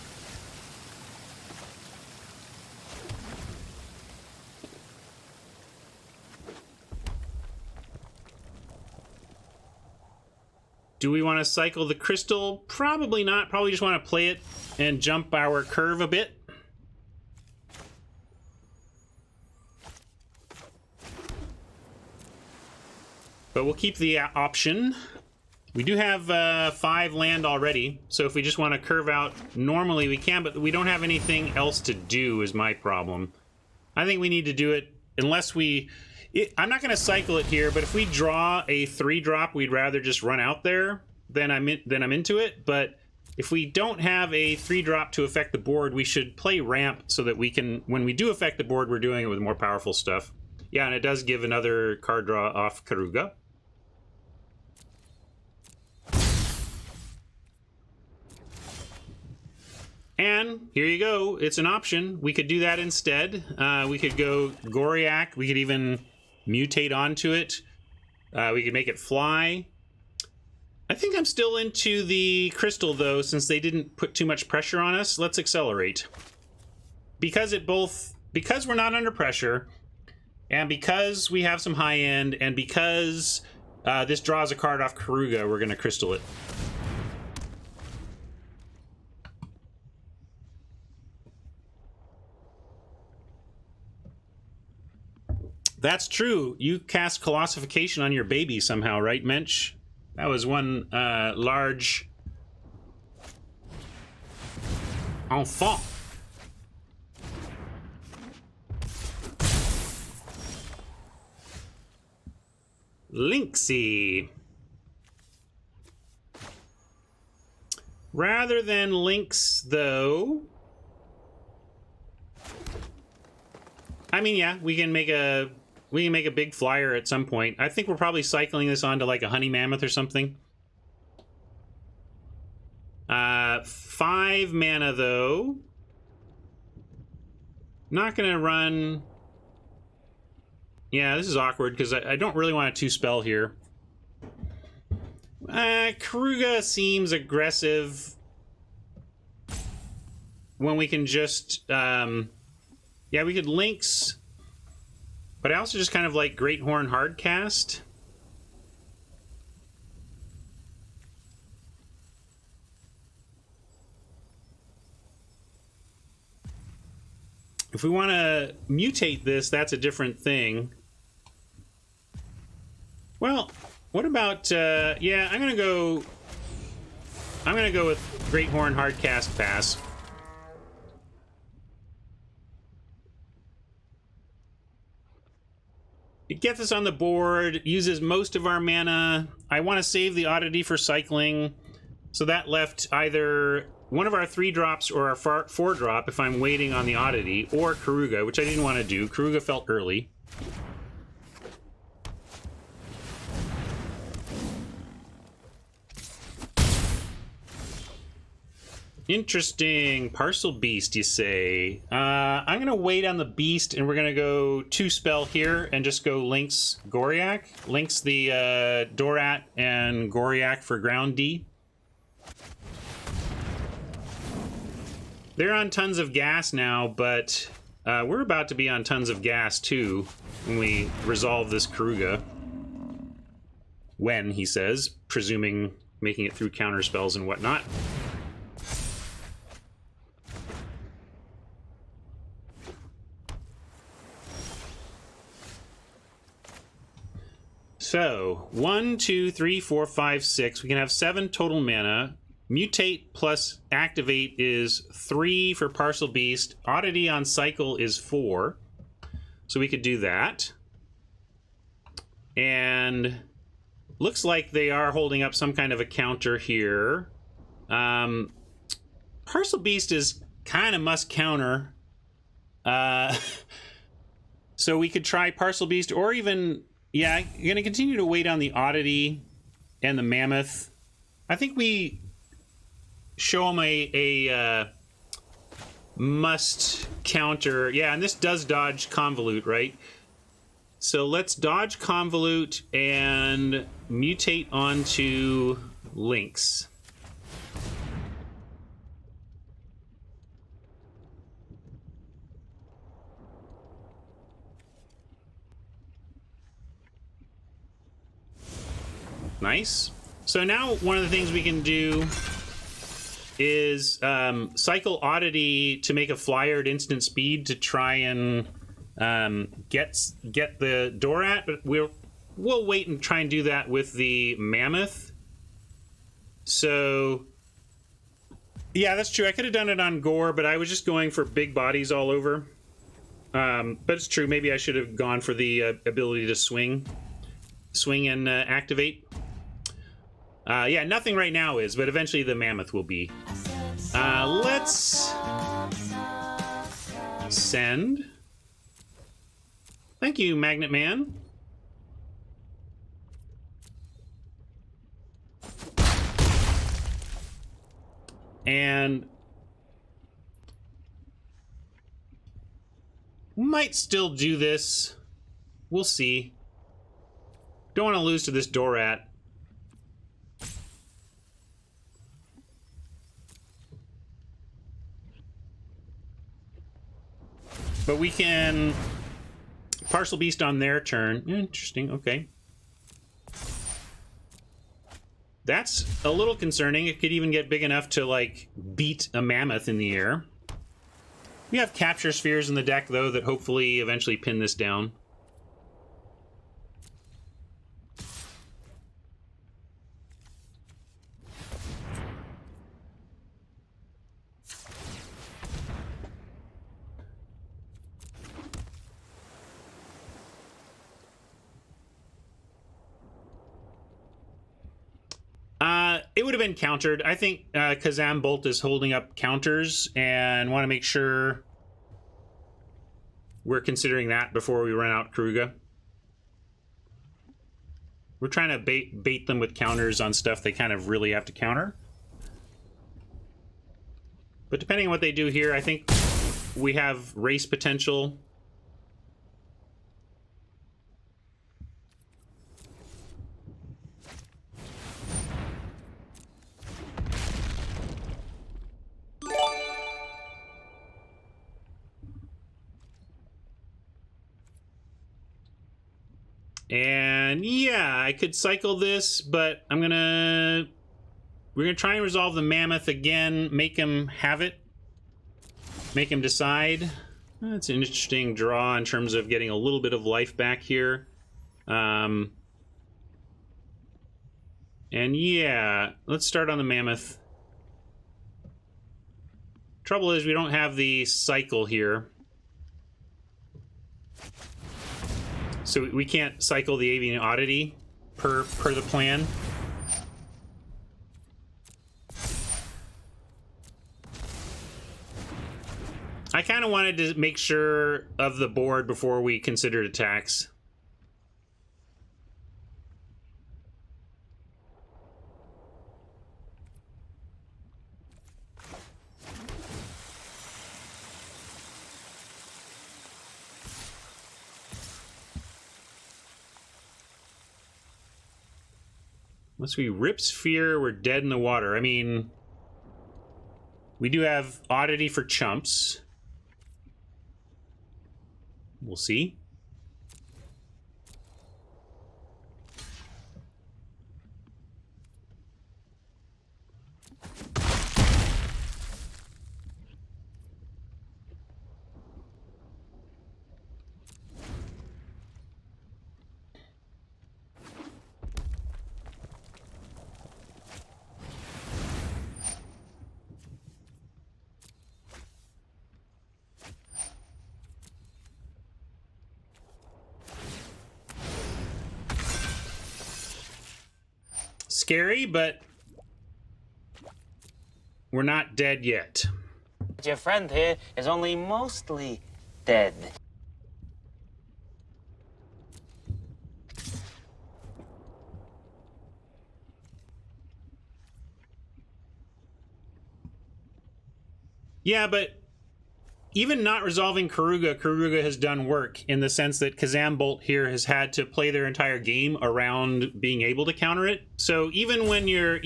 Do we want to cycle the crystal? Probably not. Probably just want to play it and jump our curve a bit. But we'll keep the option. We do have 5 land already, so if we just want to curve out, normally we can, but we don't have anything else to do is my problem. I think we need to do it unless we... I'm not going to cycle it here, but if we draw a 3-drop, we'd rather just run out there, then I'm into it. But if we don't have a 3-drop to affect the board, we should play ramp so that we can, when we do affect the board, we're doing it with more powerful stuff. Yeah, and it does give another card draw off Karuga. And here you go. It's an option. We could do that instead. We could go Goriak. We could even mutate onto it. We could make it fly. I think I'm still into the crystal, though, since they didn't put too much pressure on us. Let's accelerate. Because we're not under pressure, and because we have some high end, and because this draws a card off Karuga, we're going to crystal it. That's true. You cast Colossification on your baby somehow, right, Mensch? That was one large enfant. Lynxy. Rather than Lynx, though... I mean, yeah, we can make a big flyer at some point. I think we're probably cycling this onto like a honey mammoth or something. 5 mana though. Not gonna run. Yeah, this is awkward because I don't really want a 2-spell here. Karuga seems aggressive when we can just yeah, we could Lynx, but I also just kind of like Great Horn Hardcast. If we want to mutate this, that's a different thing. Well, what about, yeah, I'm gonna go with Great Horn Hardcast pass. It gets us on the board, uses most of our mana. I want to save the Oddity for cycling. So that left either one of our 3-drops or our 4-drop if I'm waiting on the Oddity, or Karuga, which I didn't want to do. Karuga felt early. Interesting. Parcel Beast, you say? I'm going to wait on the Beast, and we're going to go 2-spell here and just go Lynx Goriak. Lynx the Dorat and Goriak for ground D. They're on tons of gas now, but we're about to be on tons of gas, too, when we resolve this Karuga. When, he says, presuming making it through counter spells and whatnot. So, 1, 2, 3, 4, 5, 6. We can have 7 total mana. Mutate plus activate is 3 for Parcel Beast. Oddity on cycle is 4. So we could do that. And looks like they are holding up some kind of a counter here. Parcel Beast is kind of must counter. So we could try Parcel Beast, or even, yeah, I'm going to continue to wait on the Oddity and the Mammoth. I think we show them a must counter. Yeah, and this does dodge Convolute, right? So let's dodge Convolute and mutate onto Lynx. Nice. So now one of the things we can do is cycle Oddity to make a flyer at instant speed to try and get the Dorat, but we'll wait and try and do that with the Mammoth. So yeah, that's true. I could have done it on Gore, but I was just going for big bodies all over. But it's true. Maybe I should have gone for the ability to swing and activate. Yeah, nothing right now is, but eventually the Mammoth will be. Let's send. Thank you, Magnet Man. And might still do this. We'll see. Don't want to lose to this Dorat. But we can Parcel Beast on their turn. Interesting, okay. That's a little concerning. It could even get big enough to, like, beat a Mammoth in the air. We have Capture Spheres in the deck, though, that hopefully eventually pin this down. It would have been countered. I think Kazam Bolt is holding up counters and want to make sure we're considering that before we run out Kruga. We're trying to bait them with counters on stuff they kind of really have to counter. But depending on what they do here, I think we have race potential. And yeah, I could cycle this, but we're gonna try and resolve the Mammoth again, make him have it, make him decide. That's an interesting draw in terms of getting a little bit of life back here. And yeah, let's start on the Mammoth. Trouble is we don't have the cycle here. So we can't cycle the Avian Oddity per the plan. I kind of wanted to make sure of the board before we considered attacks. Once we rip Sphere, we're dead in the water. I mean, we do have Oddity for chumps. We'll see. scary, but we're not dead yet. Your friend here is only mostly dead. Yeah, but even not resolving Karuga has done work in the sense that Kazambolt here has had to play their entire game around being able to counter it. So even when your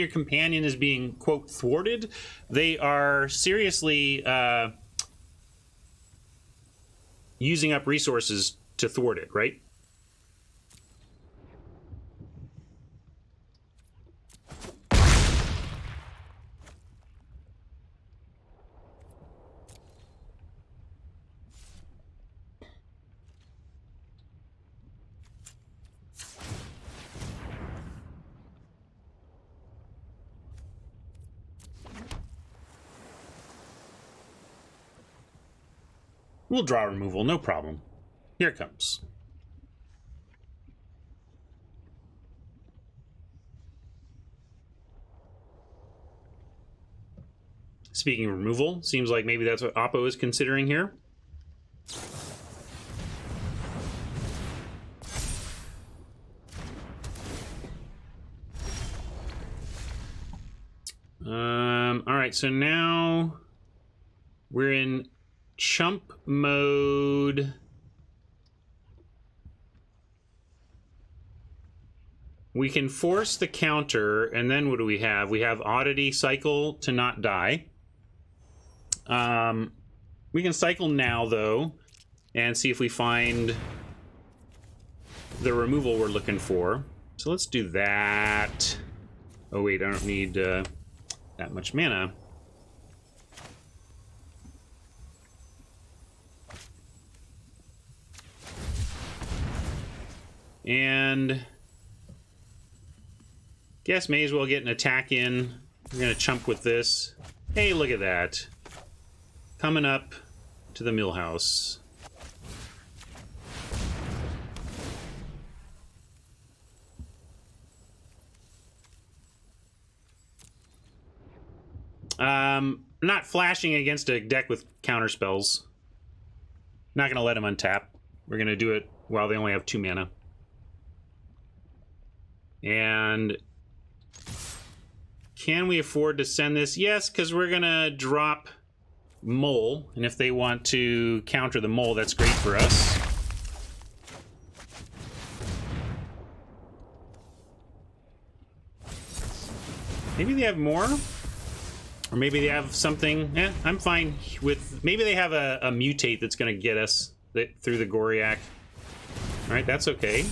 companion is being, quote, thwarted, they are seriously using up resources to thwart it, right? We'll draw removal, no problem. Here it comes. Speaking of removal, seems like maybe that's what Oppo is considering here. All right, so now we're in chump mode. We can force the counter, and then what do we have? We have oddity cycle to not die. We can cycle now, though, and see if we find the removal we're looking for. So let's do that. Oh, wait, I don't need that much mana. And guess may as well get an attack in. We're gonna chump with this. Hey, look at that. Coming up to the millhouse. Not flashing against a deck with counter spells. Not gonna let him untap. We're gonna do it while they only have 2 mana. And can we afford to send this? Yes, because we're gonna drop Mole, and if they want to counter the Mole, that's great for us. Maybe they have more, or maybe they have something. I'm fine with. Maybe they have a mutate that's going to get us through the Goriak. All right, that's okay.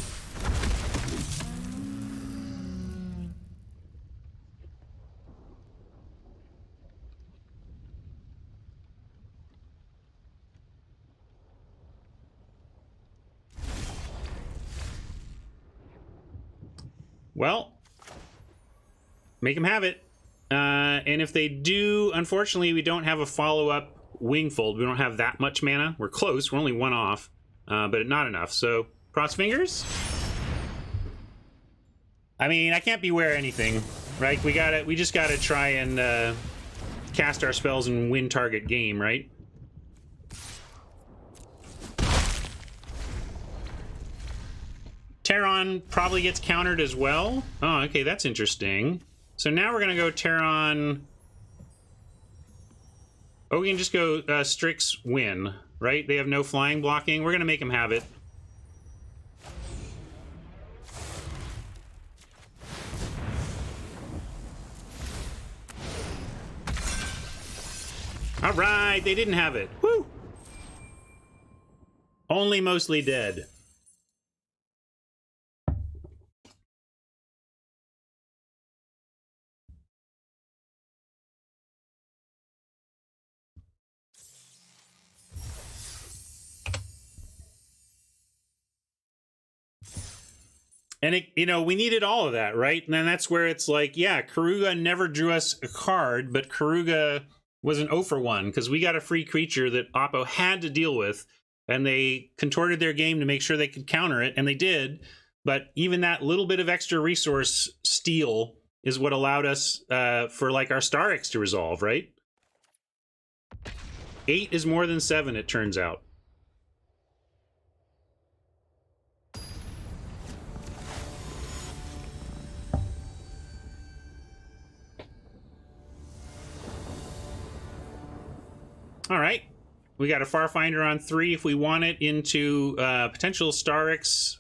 Well, make them have it. And if they do, unfortunately, we don't have a follow-up Wingfold. We don't have that much mana. We're close. We're only 1 off, but not enough. So, cross fingers. I mean, I can't beware anything, right? We just gotta try and cast our spells and win target game, right? Terran probably gets countered as well. Oh, okay, that's interesting. So now we're gonna go Terran. Oh, we can just go Strix win, right? They have no flying blocking. We're gonna make them have it. All right, they didn't have it. Woo! Only mostly dead. And it, you know, we needed all of that, right? And then that's where it's like, yeah, Karuga never drew us a card, but Karuga was an 0 for 1 because we got a free creature that Oppo had to deal with, and they contorted their game to make sure they could counter it, and they did. But even that little bit of extra resource steal is what allowed us for like our Star X to resolve, right? 8 is more than 7, it turns out. All right. We got a Farfinder on 3 if we want it into potential Star X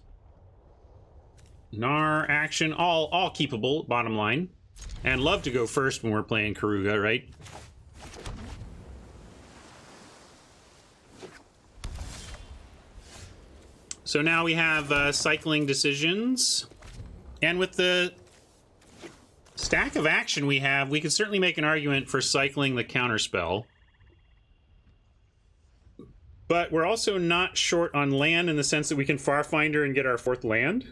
Gnar action. All keepable, bottom line. And love to go first when we're playing Karuga, right? So now we have cycling decisions. And with the stack of action we have, we could certainly make an argument for cycling the counterspell. But we're also not short on land in the sense that we can Farfinder and get our 4th land.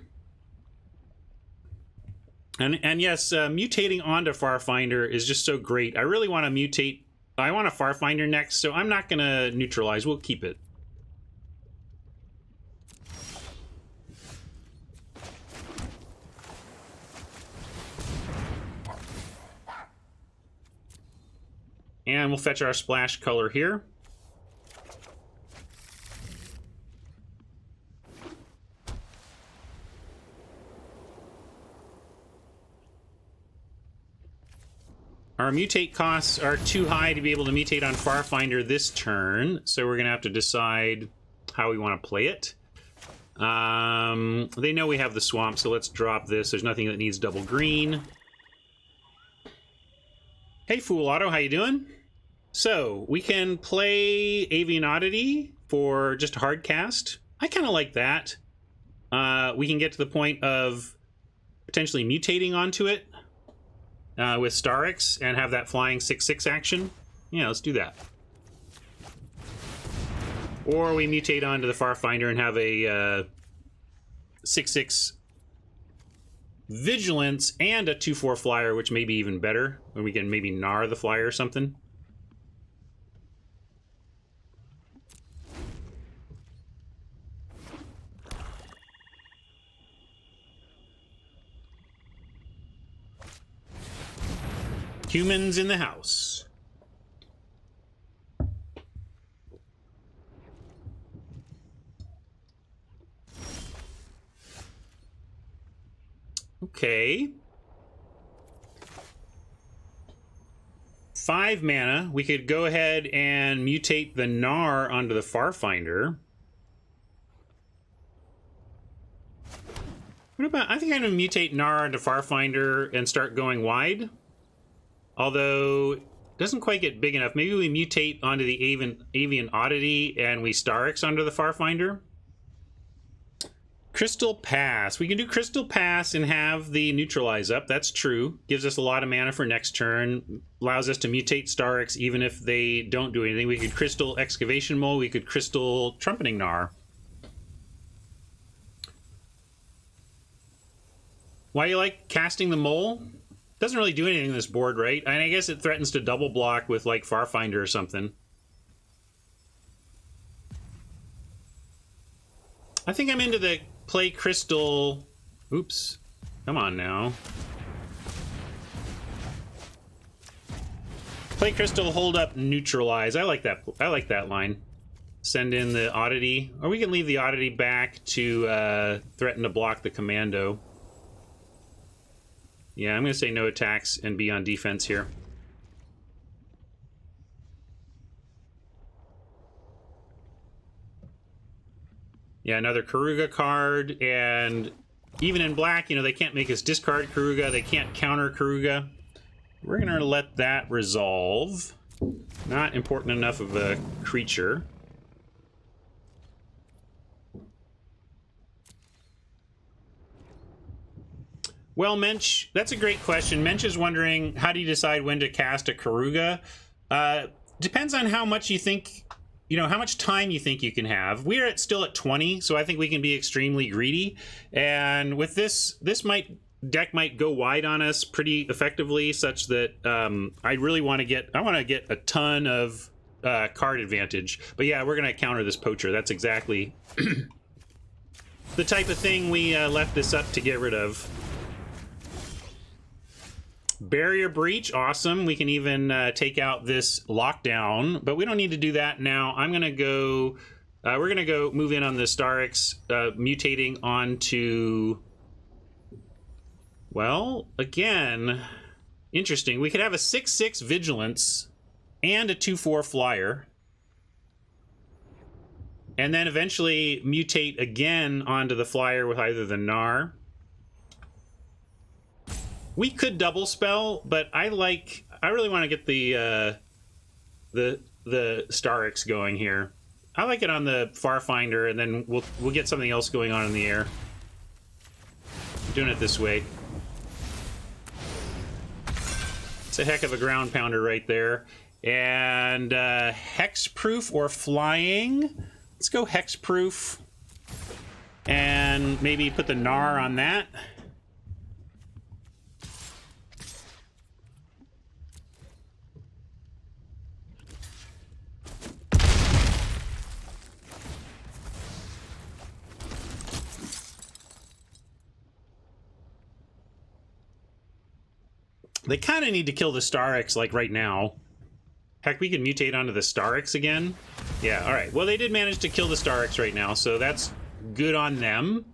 And yes, mutating onto Farfinder is just so great. I really want to mutate. I want a Farfinder next, so I'm not going to neutralize. We'll keep it. And we'll fetch our splash color here. Our mutate costs are too high to be able to mutate on Farfinder this turn, so we're going to have to decide how we want to play it. They know we have the swamp, so let's drop this. There's nothing that needs double green. Hey, Fool Auto, how you doing? So, we can play Avian Oddity for just a hard cast. I kind of like that. We can get to the point of potentially mutating onto it. With Star X and have that flying 6/6 action. Yeah, let's do that. Or we mutate onto the Farfinder and have a 6/6 Vigilance and a 2/4 flyer, which may be even better. When we can maybe Gnar the flyer or something. Humans in the house. Okay. 5 mana. We could go ahead and mutate the Gnar onto the Farfinder. What about... I think I'm going to mutate Gnar onto Farfinder and start going wide. Although, it doesn't quite get big enough. Maybe we mutate onto the Avian Oddity and we Star X onto the Farfinder. Crystal Pass. We can do Crystal Pass and have the Neutralize up. That's true. Gives us a lot of mana for next turn. Allows us to mutate Star X even if they don't do anything. We could Crystal Excavation Mole. We could Crystal Trumpeting Gnar. Why you like casting the mole? Doesn't really do anything in this board, right? And I guess it threatens to double block with like Farfinder or something. I think I'm into the play Crystal. Oops. Come on now. Play Crystal, hold up, neutralize. I like that. I like that line. Send in the Oddity. Or we can leave the Oddity back to threaten to block the Commando. Yeah, I'm going to say no attacks and be on defense here. Yeah, another Karuga card, and even in black, you know, they can't make us discard Karuga, they can't counter Karuga. We're going to let that resolve. Not important enough of a creature. Well, Mensch, that's a great question. Mensch is wondering, how do you decide when to cast a Karuga? Depends on how much you think, you know, how much time you think you can have. We're still at 20, so I think we can be extremely greedy. And with this deck might go wide on us pretty effectively, such that I really want to get, a ton of card advantage. But yeah, we're going to counter this poacher. That's exactly the type of thing we left this up to get rid of. Barrier breach, awesome. We can even take out this lockdown, but we don't need to do that now. I'm gonna go. We're gonna go move in on the Starix, mutating onto. Well, again, interesting. We could have a 6/6 vigilance and a 2/4 flyer, and then eventually mutate again onto the flyer with either the Gnar. We could double spell, but I really want to get the Starix going here. I like it on the Farfinder, and then we'll get something else going on in the air. Doing it this way. It's a heck of a ground pounder right there. And hexproof or flying. Let's go hexproof. And maybe put the Gnar on that. They kind of need to kill the Starix, like, right now. Heck, we can mutate onto the Starix again. Yeah, alright. Well, they did manage to kill the Starix right now, so that's good on them.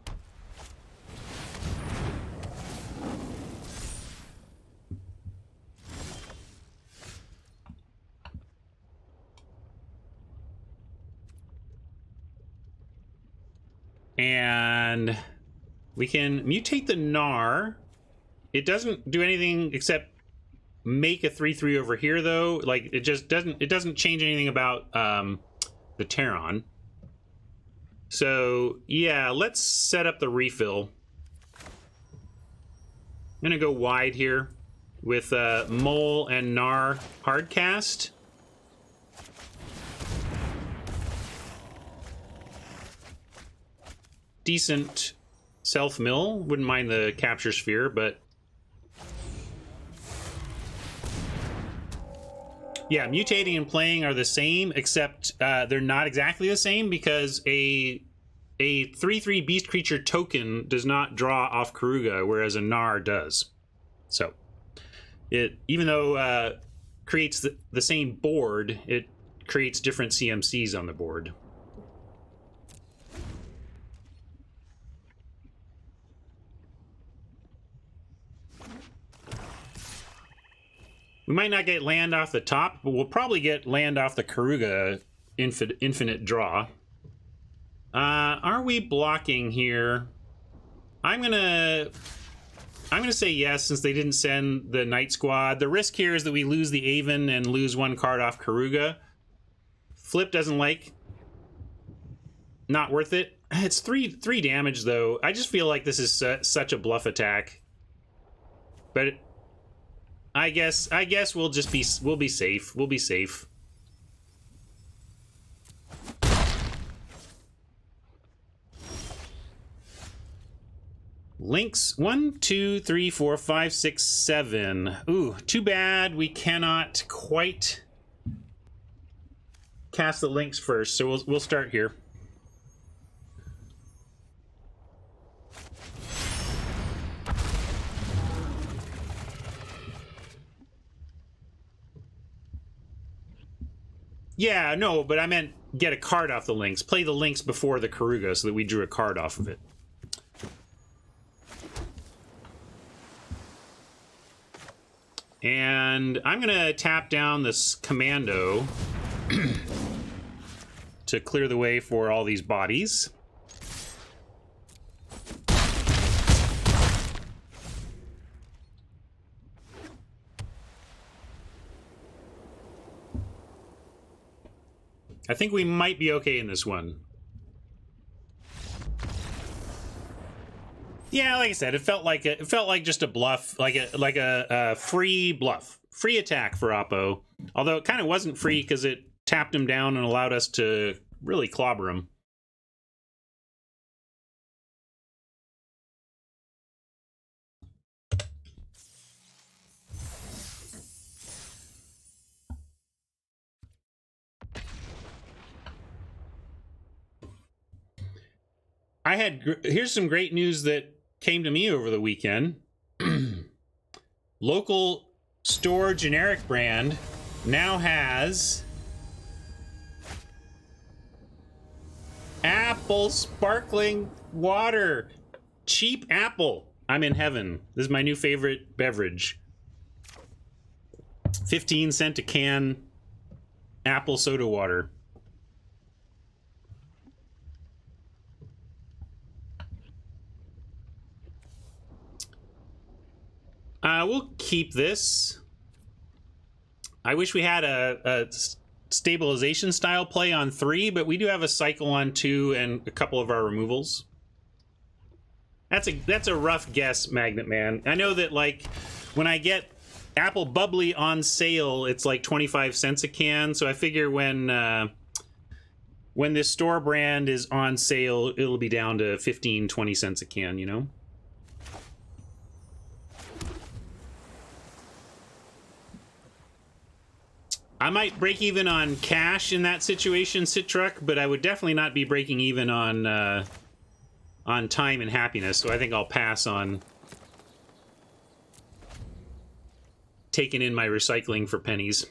And we can mutate the Gnar. It doesn't do anything except make a 3/3 over here, though. Like, it just doesn't change anything about the Terran. So yeah, let's set up the refill. I'm gonna go wide here with Mole and Gnar hardcast. Decent self mill. Wouldn't mind the capture sphere, but yeah, mutating and playing are the same, except they're not exactly the same, because a 3/3 beast creature token does not draw off Karuga, whereas a Gnar does. So it, even though creates the same board, it creates different CMCs on the board. We might not get land off the top, but we'll probably get land off the Karuga infinite draw. Are we blocking here? I'm gonna say yes, since they didn't send the Night Squad. The risk here is that we lose the Aven and lose one card off Karuga. Flip doesn't like. Not worth it. It's three damage though. I just feel like this is such a bluff attack. But I guess we'll be safe. We'll be safe. Links 1, 2, 3, 4, 5, 6, 7. Ooh, too bad we cannot quite cast the links first. So we'll start here. Yeah, no, but I meant get a card off the links. Play the links before the Karuga so that we drew a card off of it. And I'm going to tap down this commando to clear the way for all these bodies. I think we might be okay in this one. Yeah, like I said, it felt like just a bluff, like a free bluff, free attack for Oppo. Although it kind of wasn't free because it tapped him down and allowed us to really clobber him. here's some great news that came to me over the weekend. Local store generic brand now has apple sparkling water. Cheap apple. I'm in heaven. This is my new favorite beverage. 15 cents a can apple soda water. We'll keep this. I wish we had a stabilization style play on 3, but we do have a cycle on 2 and a couple of our removals. That's a rough guess, Magnet Man. I know that, like, when I get apple bubbly on sale, it's like 25 cents a can. So I figure when this store brand is on sale, it'll be down to 15-20 cents a can, you know? I might break even on cash in that situation, Citruck, but I would definitely not be breaking even on time and happiness. So I think I'll pass on taking in my recycling for pennies.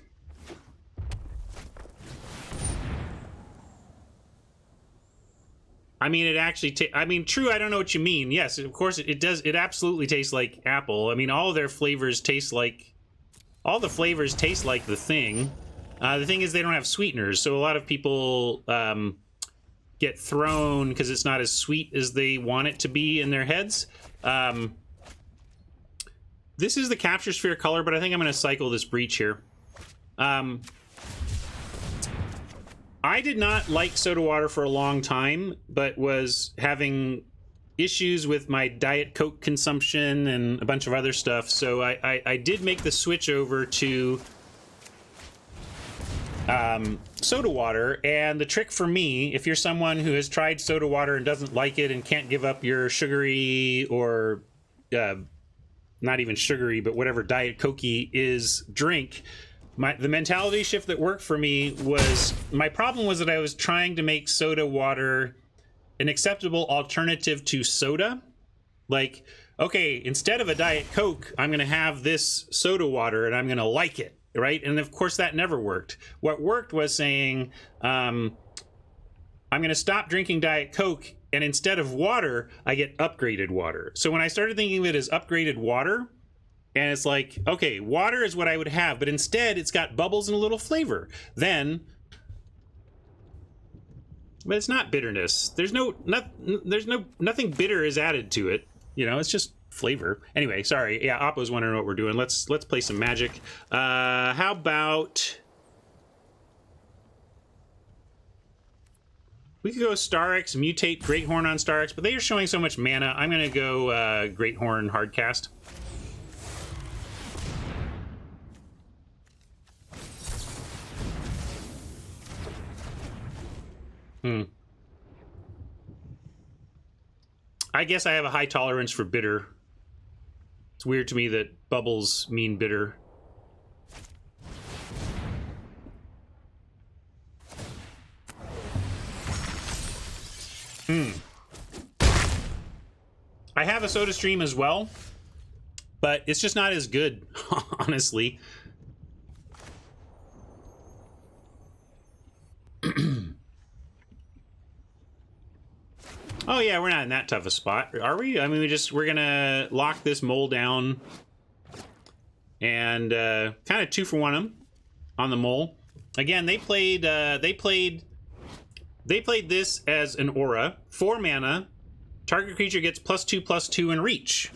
I mean, it actually I mean, true, I don't know what you mean. Yes, of course it does. It absolutely tastes like apple. I mean, all of their flavors taste like... all the flavors taste like the thing. The thing is they don't have sweeteners, so a lot of people get thrown because it's not as sweet as they want it to be in their heads. This is the capture sphere color, but I think I'm going to cycle this breach here. I did not like soda water for a long time, but was having issues with my Diet Coke consumption and a bunch of other stuff, so I did make the switch over to soda water. And the trick for me, if you're someone who has tried soda water and doesn't like it and can't give up your sugary or not even sugary, but whatever Diet Coke-y is drink, the mentality shift that worked for me was, my problem was that I was trying to make soda water an acceptable alternative to soda. Like, okay, instead of a Diet Coke, I'm going to have this soda water and I'm going to like it, right? And of course that never worked. What worked was saying, I'm going to stop drinking Diet Coke, and instead of water, I get upgraded water. So when I started thinking of it as upgraded water, and it's like, okay, water is what I would have, but instead it's got bubbles and a little flavor. Then... but it's not bitterness. There's nothing bitter is added to it. You know, it's just flavor. Anyway, sorry. Yeah, Oppo's wondering what we're doing. Let's play some Magic. How about... we could go Starix, mutate Great Horn on Starix, but they are showing so much mana. I'm going to go Great Horn Hardcast. I guess I have a high tolerance for bitter. It's weird to me that bubbles mean bitter. I have a Soda Stream as well, but it's just not as good, honestly. Oh yeah, we're not in that tough a spot, are we? I mean, we're gonna lock this mole down and kind of 2-for-1 them on the mole. Again, they played this as an aura, 4 mana. Target creature gets +2/+2 in reach.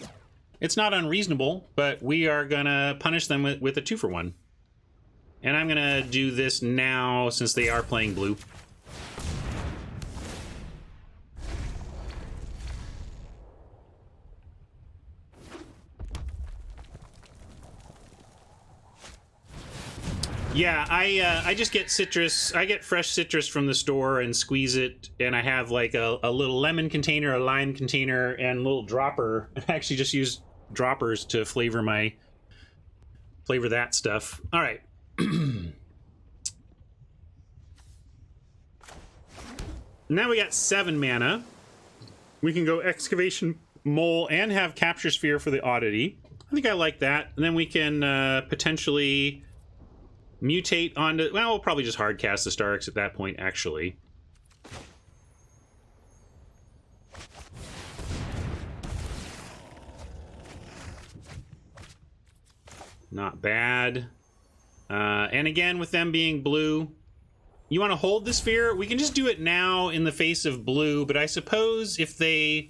It's not unreasonable, but we are gonna punish them with a 2-for-1. And I'm gonna do this now since they are playing blue. Yeah, I just get citrus. I get fresh citrus from the store and squeeze it, and I have like a little lemon container, a lime container, and a little dropper. I actually just use droppers to flavor that stuff. All right. Now we got 7 mana. We can go excavation mole and have capture sphere for the oddity. I think I like that. And then we can potentially mutate onto... Well, we'll probably just hardcast the Starks at that point, actually. Not bad. And again, with them being blue, you want to hold the sphere? We can just do it now in the face of blue, but I suppose if they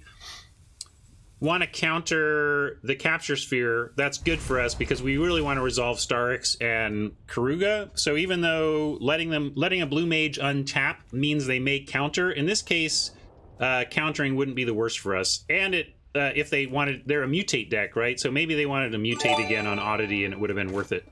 want to counter the capture sphere, that's good for us because we really want to resolve Starix and Karuga. So even though letting a blue mage untap means they may counter, in this case, countering wouldn't be the worst for us. And it if they wanted, they're a mutate deck, right? So maybe they wanted to mutate again on oddity and it would have been worth it.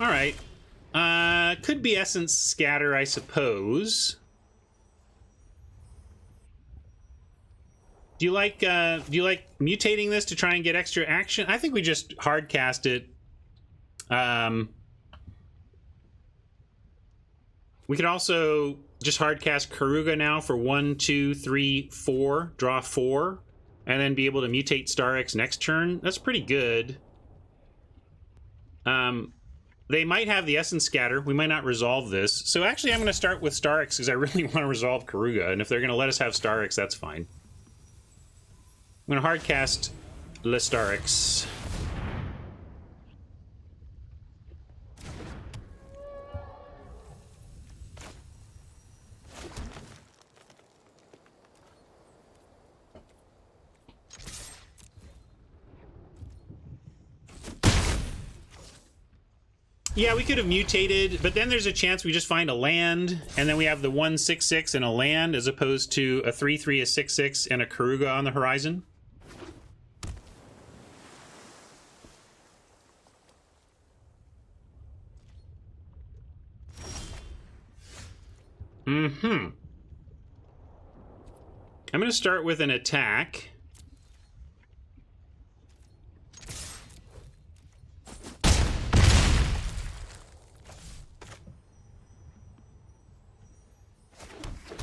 All right. Could be Essence Scatter, I suppose. Do you like mutating this to try and get extra action? I think we just hardcast it. We could also just hardcast Karuga now for 1, 2, 3, 4, draw 4, and then be able to mutate Starix next turn. That's pretty good. They might have the Essence Scatter. We might not resolve this. So actually, I'm going to start with Starix because I really want to resolve Karuga. And if they're going to let us have Starix, that's fine. I'm going to hardcast Le Starix. Yeah, we could have mutated, but then there's a chance we just find a land, and then we have the 1/6/6 and a land, as opposed to a 3/3, a 6/6, and a Karuga on the horizon. I'm going to start with an attack.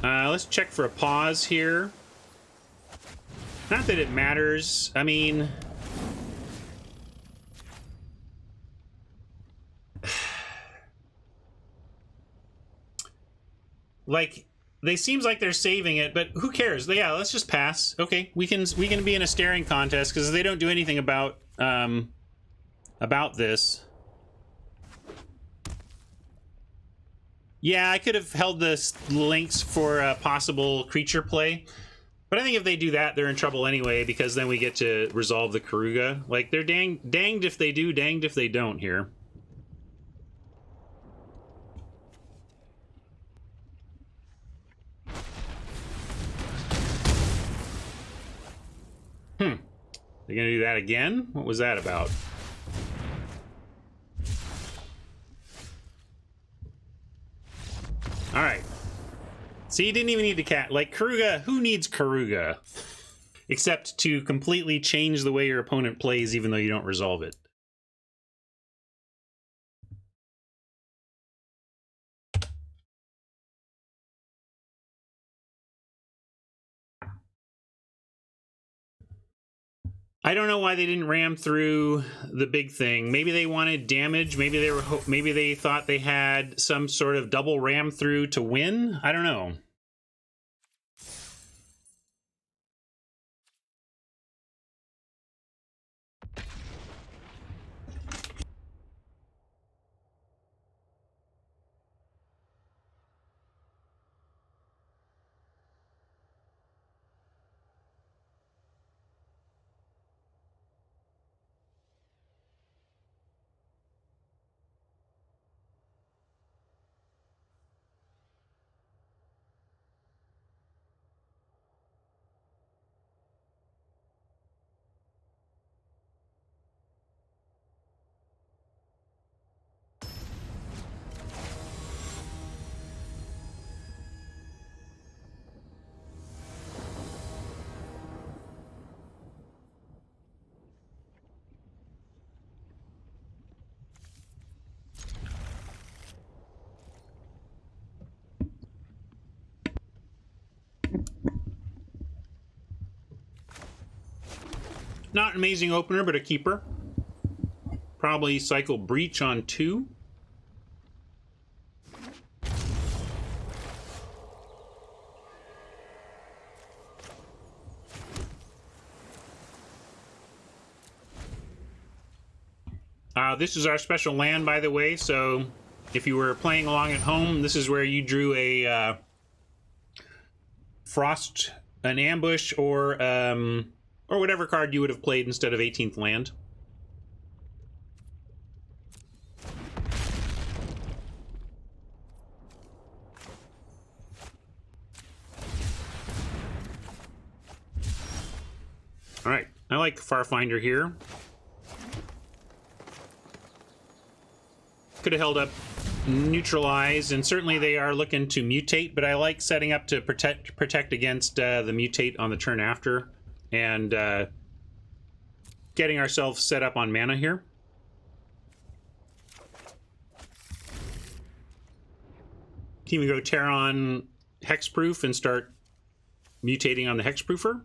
Let's check for a pause here. Not that it matters. I mean... like, they seems like they're saving it, but who cares? Yeah, let's just pass. Okay, we can be in a staring contest because they don't do anything about this. Yeah, I could have held the links for a possible creature play, but I think if they do that, they're in trouble anyway because then we get to resolve the Karuga. Like, they're danged if they do, danged if they don't here. They're gonna do that again? What was that about? All right. See, you didn't even need to like, Karuga, who needs Karuga? Except to completely change the way your opponent plays even though you don't resolve it. I don't know why they didn't ram through the big thing. Maybe they wanted damage. Maybe they thought they had some sort of double ram through to win. I don't know. Not an amazing opener, but a keeper. Probably cycle Breach on 2. This is our special land, by the way, so if you were playing along at home, this is where you drew a Frost, an ambush, or whatever card you would have played instead of 18th land. All right, I like Farfinder here. Could have held up Neutralize, and certainly they are looking to mutate, but I like setting up to protect against the mutate on the turn after, and getting ourselves set up on mana here. Can we go Terran Hexproof and start mutating on the Hexproofer?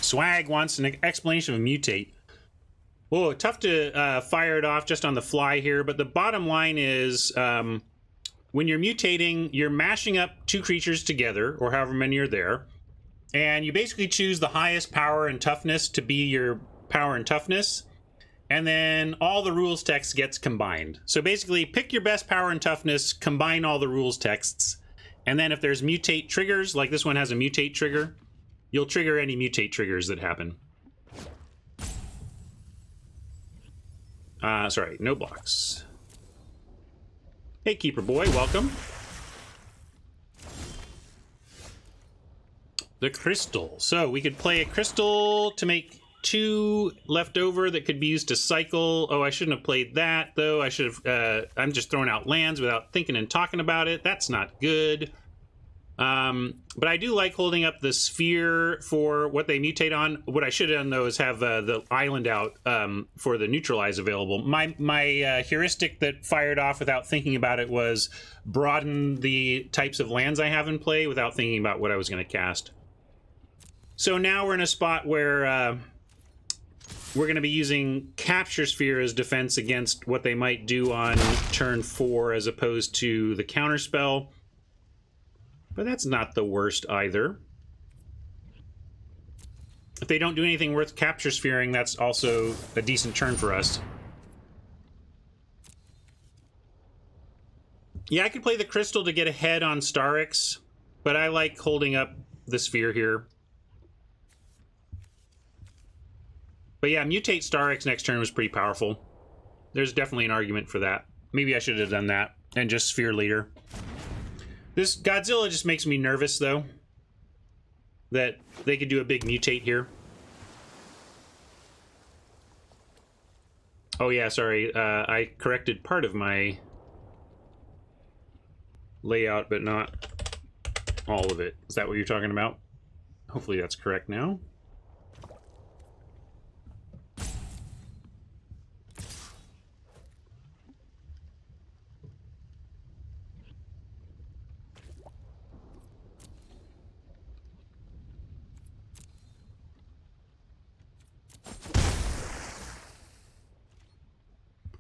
Swag wants an explanation of mutate. Whoa, tough to fire it off just on the fly here, but the bottom line is when you're mutating, you're mashing up 2 creatures together, or however many are there, and you basically choose the highest power and toughness to be your power and toughness, and then all the rules text gets combined. So basically, pick your best power and toughness, combine all the rules texts, and then if there's mutate triggers, like this one has a mutate trigger, you'll trigger any mutate triggers that happen. Sorry, no blocks. Hey, Keeper Boy, welcome. The Crystal. So we could play a Crystal to make 2 left over that could be used to cycle. Oh, I shouldn't have played that, though. I should have... I'm just throwing out lands without thinking and talking about it. That's not good. But I do like holding up the sphere for what they mutate on. What I should have done, though, is have the island out for the neutralize available. My heuristic that fired off without thinking about it was broaden the types of lands I have in play without thinking about what I was going to cast. So now we're in a spot where we're going to be using Capture Sphere as defense against what they might do on turn 4 as opposed to the counterspell. But that's not the worst either. If they don't do anything worth Capture Sphering, that's also a decent turn for us. Yeah, I could play the Crystal to get ahead on Starix, but I like holding up the Sphere here. But yeah, Mutate Starix next turn was pretty powerful. There's definitely an argument for that. Maybe I should have done that and just Sphere Leader. This Godzilla just makes me nervous, though, that they could do a big mutate here. Oh yeah, sorry, I corrected part of my layout, but not all of it. Is that what you're talking about? Hopefully that's correct now.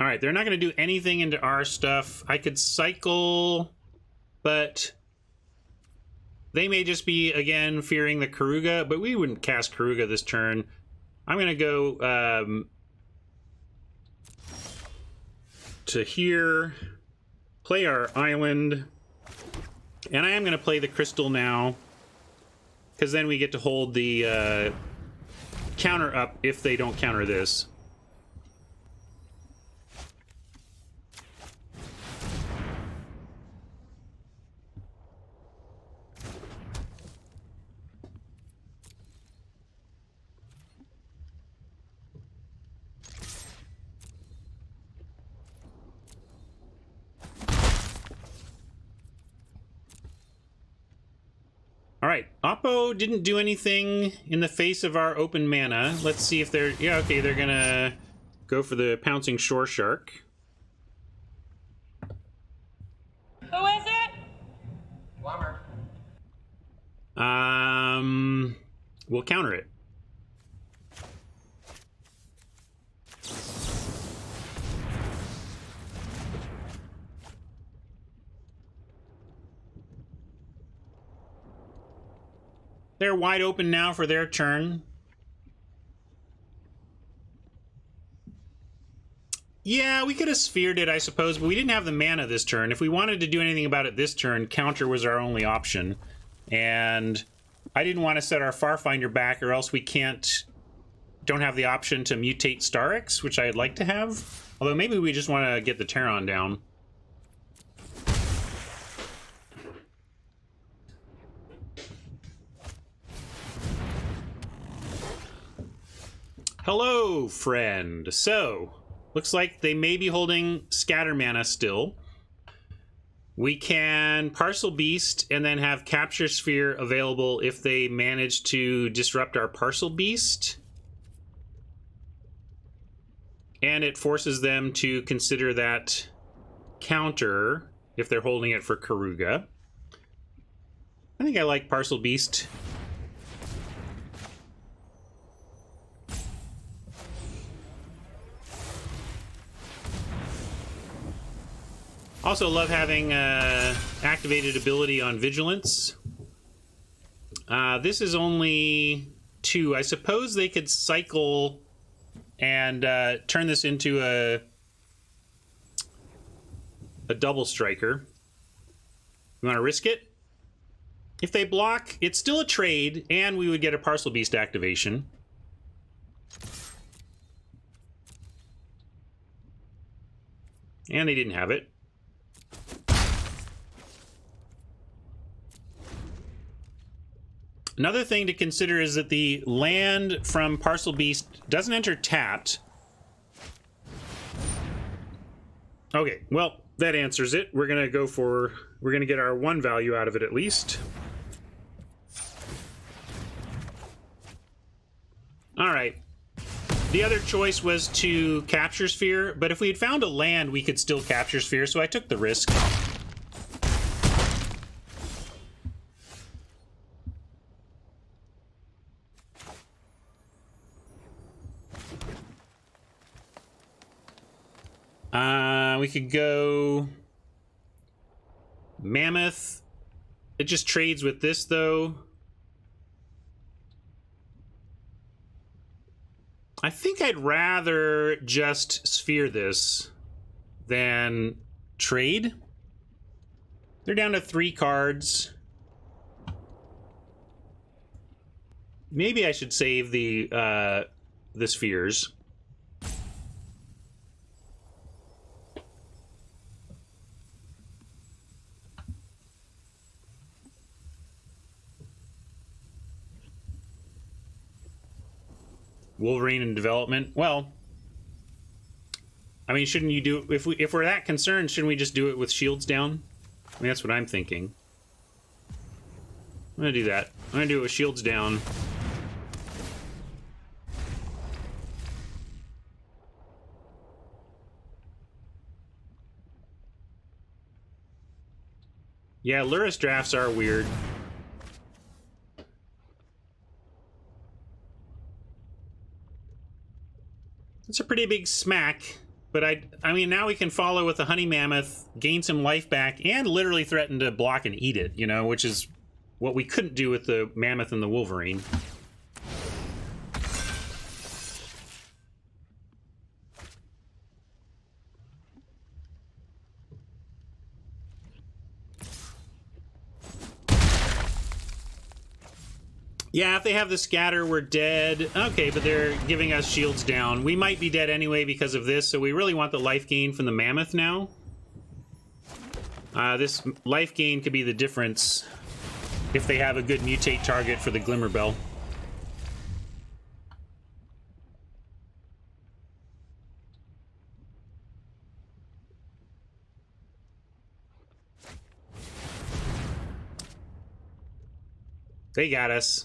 All right, they're not going to do anything into our stuff. I could cycle, but they may just be, again, fearing the Karuga, but we wouldn't cast Karuga this turn. I'm going to go to here, play our island, and I am going to play the Crystal now, because then we get to hold the counter up if they don't counter this. All right, Oppo didn't do anything in the face of our open mana. Let's see if they're... Yeah, okay, they're gonna go for the Pouncing Shore Shark. Who is it? Plumber. we'll counter it. They're wide open now for their turn. Yeah, we could have sphered it, I suppose, but we didn't have the mana this turn. If we wanted to do anything about it this turn, counter was our only option. And I didn't want to set our Farfinder back, or else we don't have the option to mutate Starix, which I'd like to have. Although maybe we just want to get the Terran down. Hello, friend. So, looks like they may be holding Scatter Mana still. We can Parcel Beast and then have Capture Sphere available if they manage to disrupt our Parcel Beast. And it forces them to consider that counter if they're holding it for Karuga. I think I like Parcel Beast. Also love having activated ability on Vigilance. This is only 2. I suppose they could cycle and turn this into a double striker. You want to risk it? If they block, it's still a trade, and we would get a Parcel Beast activation. And they didn't have it. Another thing to consider is that the land from Parcel Beast doesn't enter tapped. Okay, well, that answers it. We're gonna get our 1 value out of it at least. All right. The other choice was to Capture Sphere, but if we had found a land, we could still Capture Sphere, so I took the risk. We could go Mammoth. It just trades with this, though. I think I'd rather just sphere this than trade. They're down to 3 cards. Maybe I should save the spheres. Wolverine in development. Well, I mean, shouldn't you do if we're that concerned? Shouldn't we just do it with shields down? I mean, that's what I'm thinking. I'm gonna do that. I'm gonna do it with shields down. Yeah, Luris drafts are weird. It's a pretty big smack, but I mean, now we can follow with the Honey Mammoth, gain some life back, and literally threaten to block and eat it, you know, which is what we couldn't do with the Mammoth and the Wolverine. Yeah, if they have the scatter, we're dead. Okay, but they're giving us shields down. We might be dead anyway because of this, so we really want the life gain from the Mammoth now. This life gain could be the difference if they have a good mutate target for the Glimmerbell. They got us.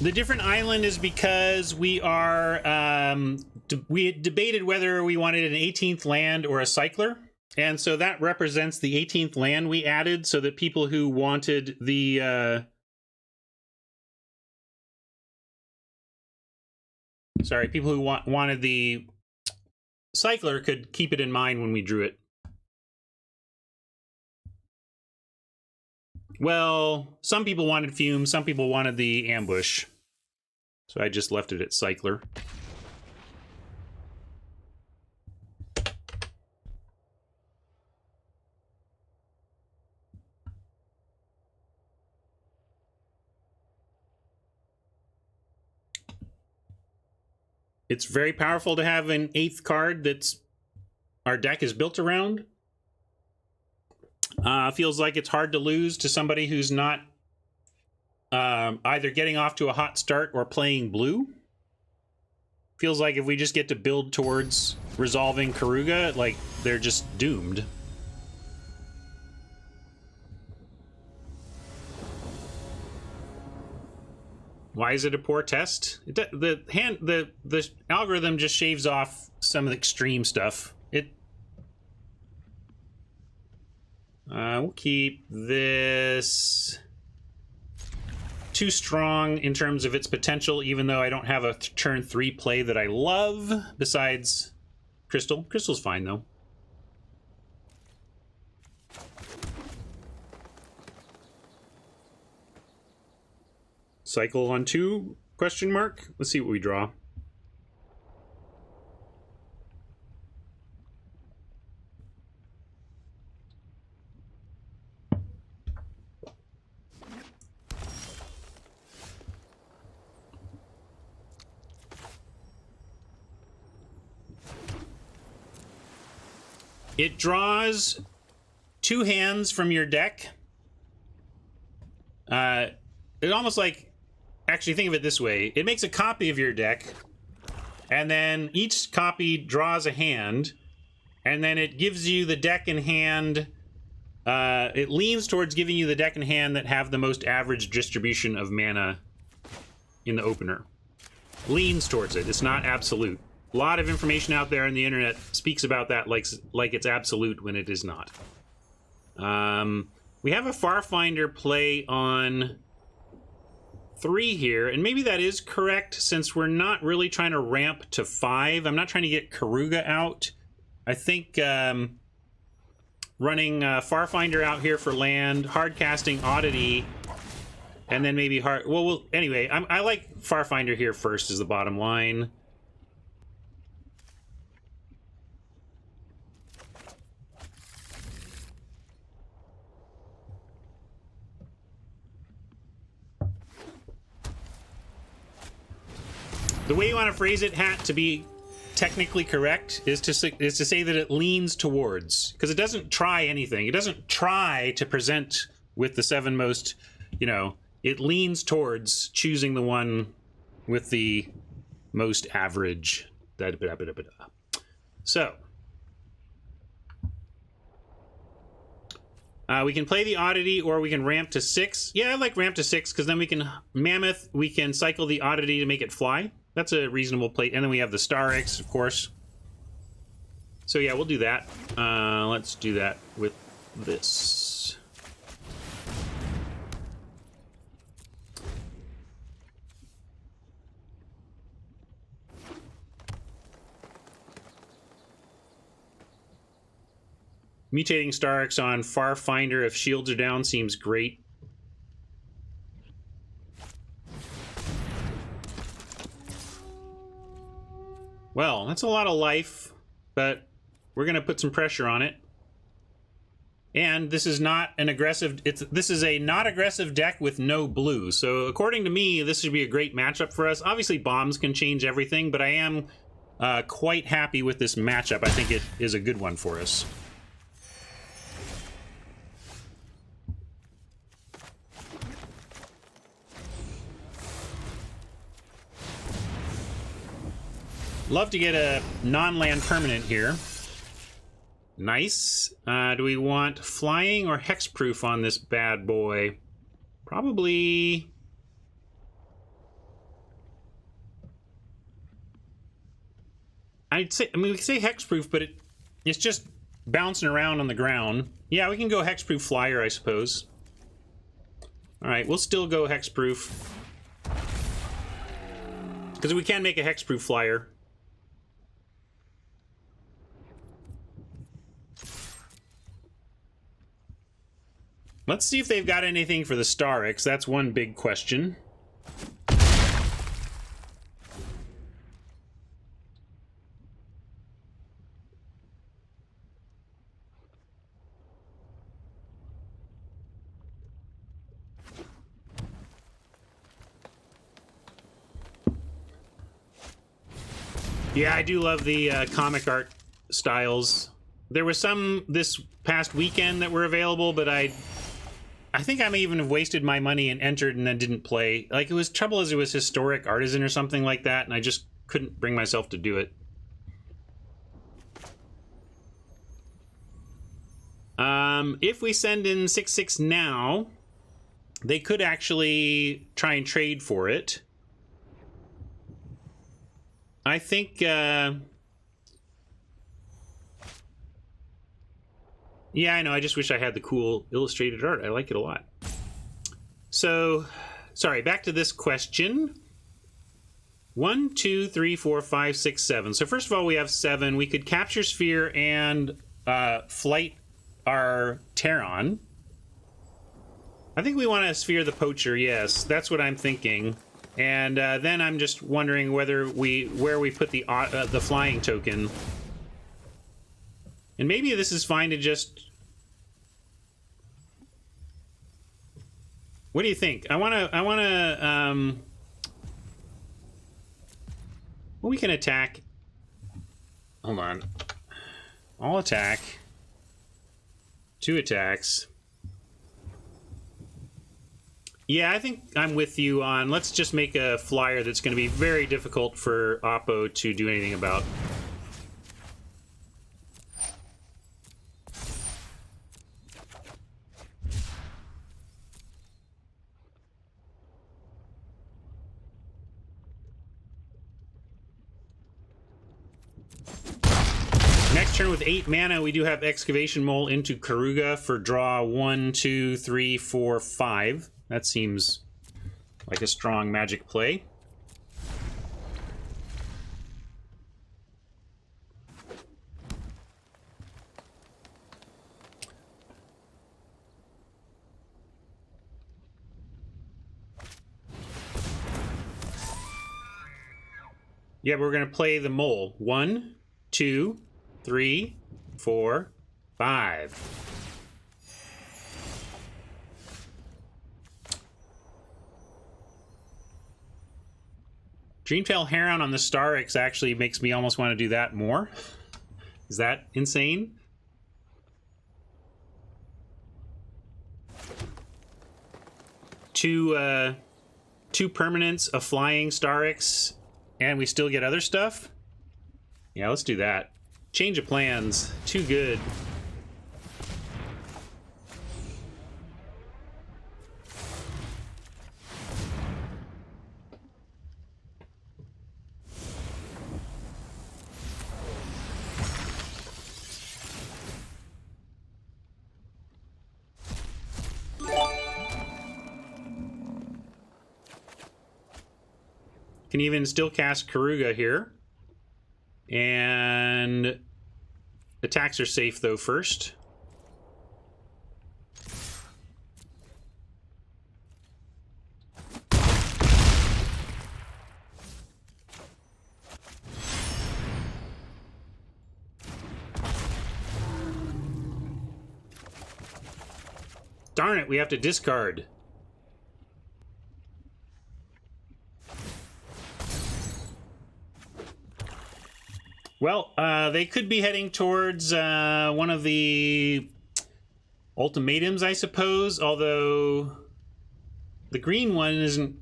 The different island is because we are we had debated whether we wanted an 18th land or a cycler, and so that represents the 18th land we added, so that people who wanted the people who wanted the cycler could keep it in mind when we drew it. Well, some people wanted fume, some people wanted the ambush. So I just left it at cycler. It's very powerful to have an 8th card that's our deck is built around. Feels like it's hard to lose to somebody who's not either getting off to a hot start or playing blue. Feels like if we just get to build towards resolving Karuga, like, they're just doomed. Why is it a poor test? The algorithm just shaves off some of the extreme stuff. We'll keep this too strong in terms of its potential, even though I don't have a turn 3 play that I love besides Crystal. Crystal's fine though. Cycle on 2, question mark. Let's see what we draw. It draws 2 hands from your deck. It almost like, actually think of it this way. It makes a copy of your deck, and then each copy draws a hand, and then it gives you the deck in hand. It leans towards giving you the deck in hand that have the most average distribution of mana in the opener. Leans towards it. It's not absolute. A lot of information out there on the internet speaks about that like it's absolute when it is not. We have a Farfinder play on 3 here, and maybe that is correct since we're not really trying to ramp to 5. I'm not trying to get Karuga out. I think running Farfinder out here for land, hard casting Oddity, and then maybe hard... Well, anyway, I like Farfinder here first is the bottom line. The way you want to phrase it, Hat, to be technically correct, is to say that it leans towards, because it doesn't try anything. It doesn't try to present with the 7 most, you know, it leans towards choosing the one with the most average. So, we can play the Oddity, or we can ramp to 6. Yeah, I like ramp to 6, because then we can Mammoth, we can cycle the Oddity to make it fly. That's a reasonable play. And then we have the Star X, of course. So yeah, we'll do that. Let's do that with this. Mutating Star X on Farfinder if shields are down seems great. Well, that's a lot of life, but we're going to put some pressure on it. And this is not an aggressive... This is a not aggressive deck with no blue. So according to me, this should be a great matchup for us. Obviously, bombs can change everything, but I am quite happy with this matchup. I think it is a good one for us. Love to get a non-land permanent here. Nice. Do we want flying or hexproof on this bad boy? Probably... I'd say, I mean, we could say hexproof, but it's just bouncing around on the ground. Yeah, we can go hexproof flyer, I suppose. All right, we'll still go hexproof. Because we can make a hexproof flyer. Let's see if they've got anything for the Starix. That's one big question. Yeah, I do love the comic art styles. There was some this past weekend that were available, but I think I may even have wasted my money and entered and then didn't play. Like, it was trouble as it was historic artisan or something like that, and I just couldn't bring myself to do it. If we send in 6/6 now, they could actually try and trade for it. I think, yeah, I know. I just wish I had the cool illustrated art. I like it a lot. So, sorry, back to this question. 1, 2, 3, 4, 5, 6, 7. So first of all, we have 7. We could capture Sphere and flight our Terran. I think we want to Sphere the Poacher, yes. That's what I'm thinking. And then I'm just wondering where we put the flying token. And maybe this is fine to just... What do you think? I wanna well, we can attack. Hold on. I'll attack. 2 attacks. Yeah, I think I'm with you on, let's just make a flyer that's going to be very difficult for Oppo to do anything about. Next turn with 8 mana, we do have Excavation Mole into Karuga for draw 1, 2, 3, 4, 5. That seems like a strong Magic play. Yeah, we're going to play the mole. 1, 2, 3, 4, 5. Dreamtail Heron on the Starix actually makes me almost want to do that more. Is that insane? Two permanents, a flying Starix, and we still get other stuff? Yeah, let's do that. Change of plans. Too good. Can even still cast Karuga here. And attacks are safe though first. Darn it, we have to discard. Well, they could be heading towards one of the ultimatums, I suppose, although the green one isn't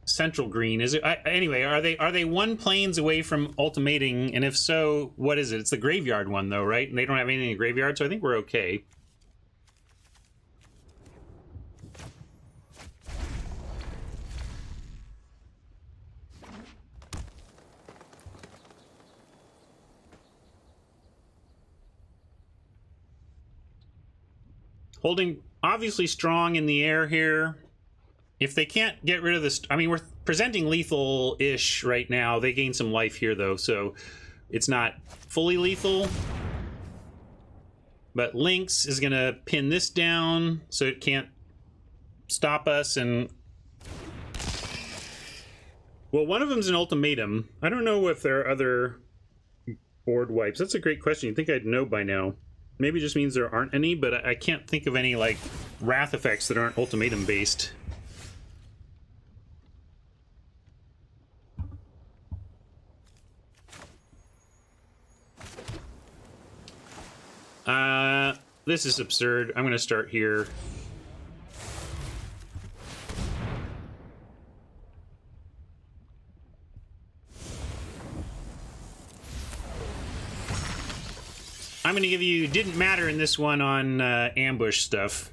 central green, is it? Anyway, are they 1 planes away from ultimating, and if so, what is it? It's the graveyard one, though, right? And they don't have anything in the graveyard, so I think we're okay. Holding obviously strong in the air here. If they can't get rid of this, I mean, we're presenting lethal-ish right now. They gain some life here, though, so it's not fully lethal. But Lynx is going to pin this down so it can't stop us. And well, one of them's an ultimatum. I don't know if there are other board wipes. That's a great question. You'd think I'd know by now. Maybe it just means there aren't any, but I can't think of any, like, wrath effects that aren't ultimatum-based. This is absurd. I'm going to start here. I'm going to give you didn't matter in this one on ambush stuff.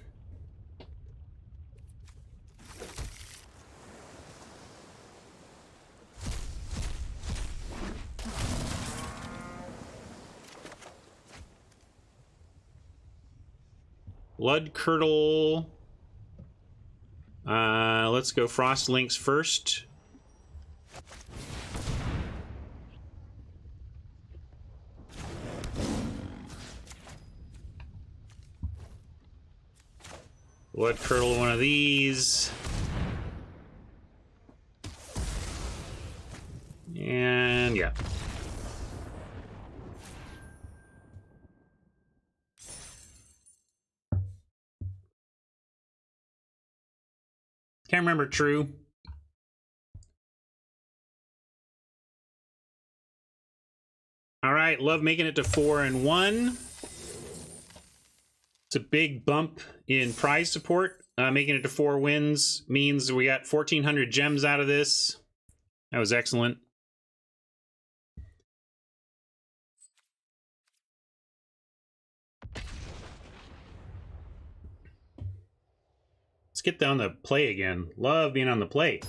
Blood Curdle. Let's go Frost Lynx first. Blood Curdle, one of these. And yeah. Can't remember true. All right, love making it to 4 and 1. It's a big bump in prize support. Making it to 4 wins means we got 1,400 gems out of this. That was excellent. Let's get down the play again. Love being on the play.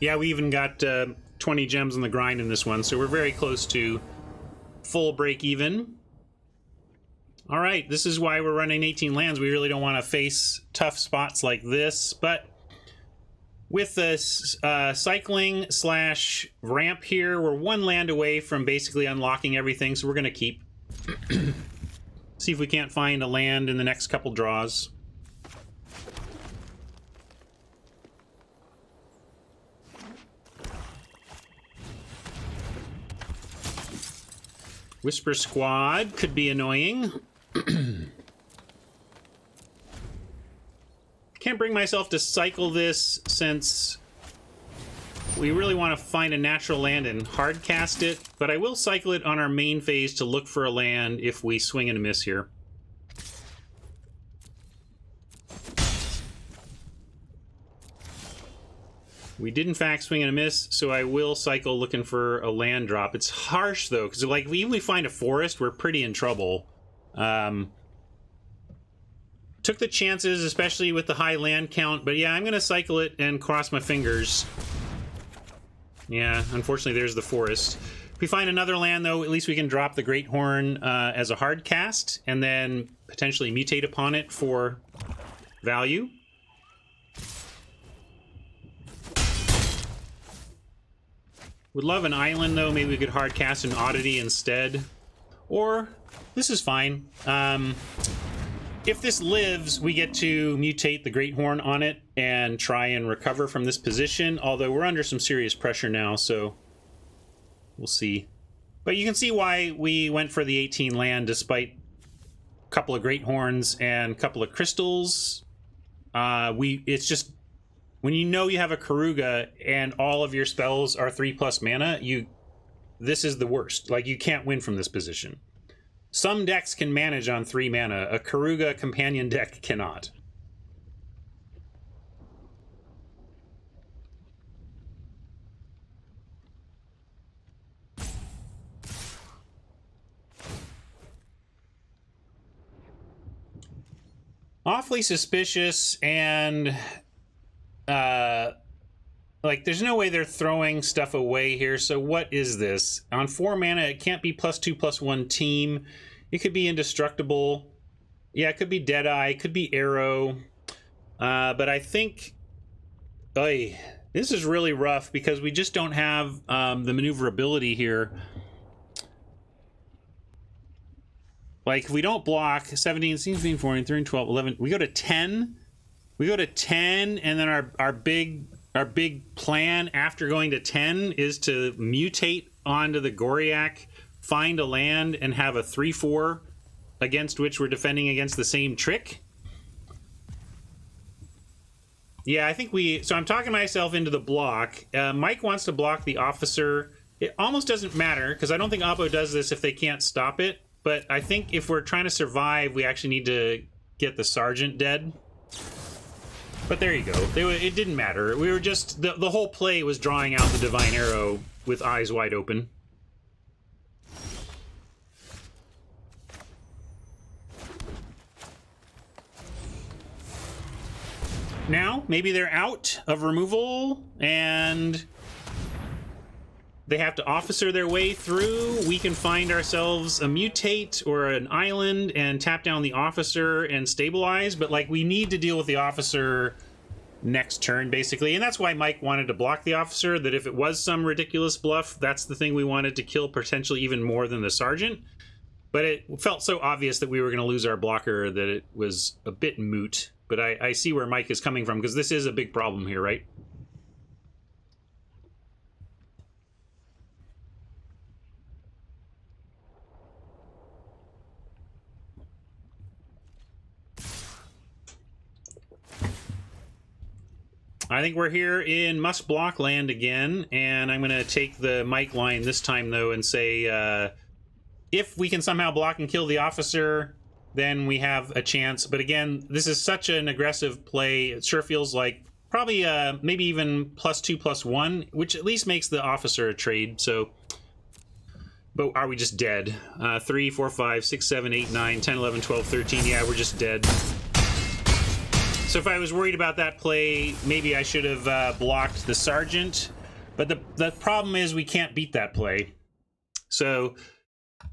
Yeah, we even got 20 gems on the grind in this one, so we're very close to full break even. All right, this is why we're running 18 lands. We really don't want to face tough spots like this, but with this cycling slash ramp here, we're 1 land away from basically unlocking everything, so we're going to keep. See if we can't find a land in the next couple draws. Whisper Squad could be annoying. Can't bring myself to cycle this since we really want to find a natural land and hard cast it, but I will cycle it on our main phase to look for a land if we swing and a miss here. We did in fact swing and a miss, so I will cycle looking for a land drop. It's harsh though, because like even if we find a forest, we're pretty in trouble. Took the chances, especially with the high land count, but yeah, I'm gonna cycle it and cross my fingers. Yeah, unfortunately there's the forest. If we find another land though, at least we can drop the Great Horn as a hard cast, and then potentially mutate upon it for value. Would love an island though, maybe we could hard cast an oddity instead. Or, this is fine. If this lives, we get to mutate the Great Horn on it and try and recover from this position, although we're under some serious pressure now, so we'll see. But you can see why we went for the 18 land despite a couple of Great Horns and a couple of crystals. It's just, when you know you have a Karuga and all of your spells are 3+ mana, this is the worst. Like, you can't win from this position. Some decks can manage on 3 mana. A Karuga companion deck cannot. Awfully suspicious, and like, there's no way they're throwing stuff away here, so what is this? On 4 mana, it can't be +2/+1 team. It could be indestructible. Yeah, it could be Deadeye. It could be Arrow. But I think... Oy, this is really rough because we just don't have the maneuverability here. Like, if we don't block 17, 16, 14, 13, 12, 11, we go to 10. We go to 10, and then our big plan after going to 10 is to mutate onto the Goriak, find a land, and have a 3-4 against which we're defending against the same trick. Yeah, I think so I'm talking myself into the block. Mike wants to block the officer. It almost doesn't matter, because I don't think Oppo does this if they can't stop it. But I think if we're trying to survive, we actually need to get the sergeant dead. But there you go. It didn't matter. We were just... The whole play was drawing out the Divine Arrow with eyes wide open. Now, maybe they're out of removal, and they have to officer their way through. We can find ourselves a mutate or an island and tap down the officer and stabilize, but like we need to deal with the officer next turn, basically. And that's why Mike wanted to block the officer, that if it was some ridiculous bluff, that's the thing we wanted to kill, potentially even more than the sergeant. But it felt so obvious that we were going to lose our blocker that it was a bit moot. But I see where Mike is coming from, because this is a big problem here, right? I think we're here in must block land again, and I'm going to take the Mike line this time, though, and say if we can somehow block and kill the officer, then we have a chance. But again, this is such an aggressive play. It sure feels like probably maybe even +2/+1, which at least makes the officer a trade. So, but are we just dead? 3, 4, 5, 6, 7, 8, 9, 10, 11, 12, 13. Yeah, we're just dead. So if I was worried about that play, maybe I should have blocked the sergeant. But the problem is we can't beat that play. So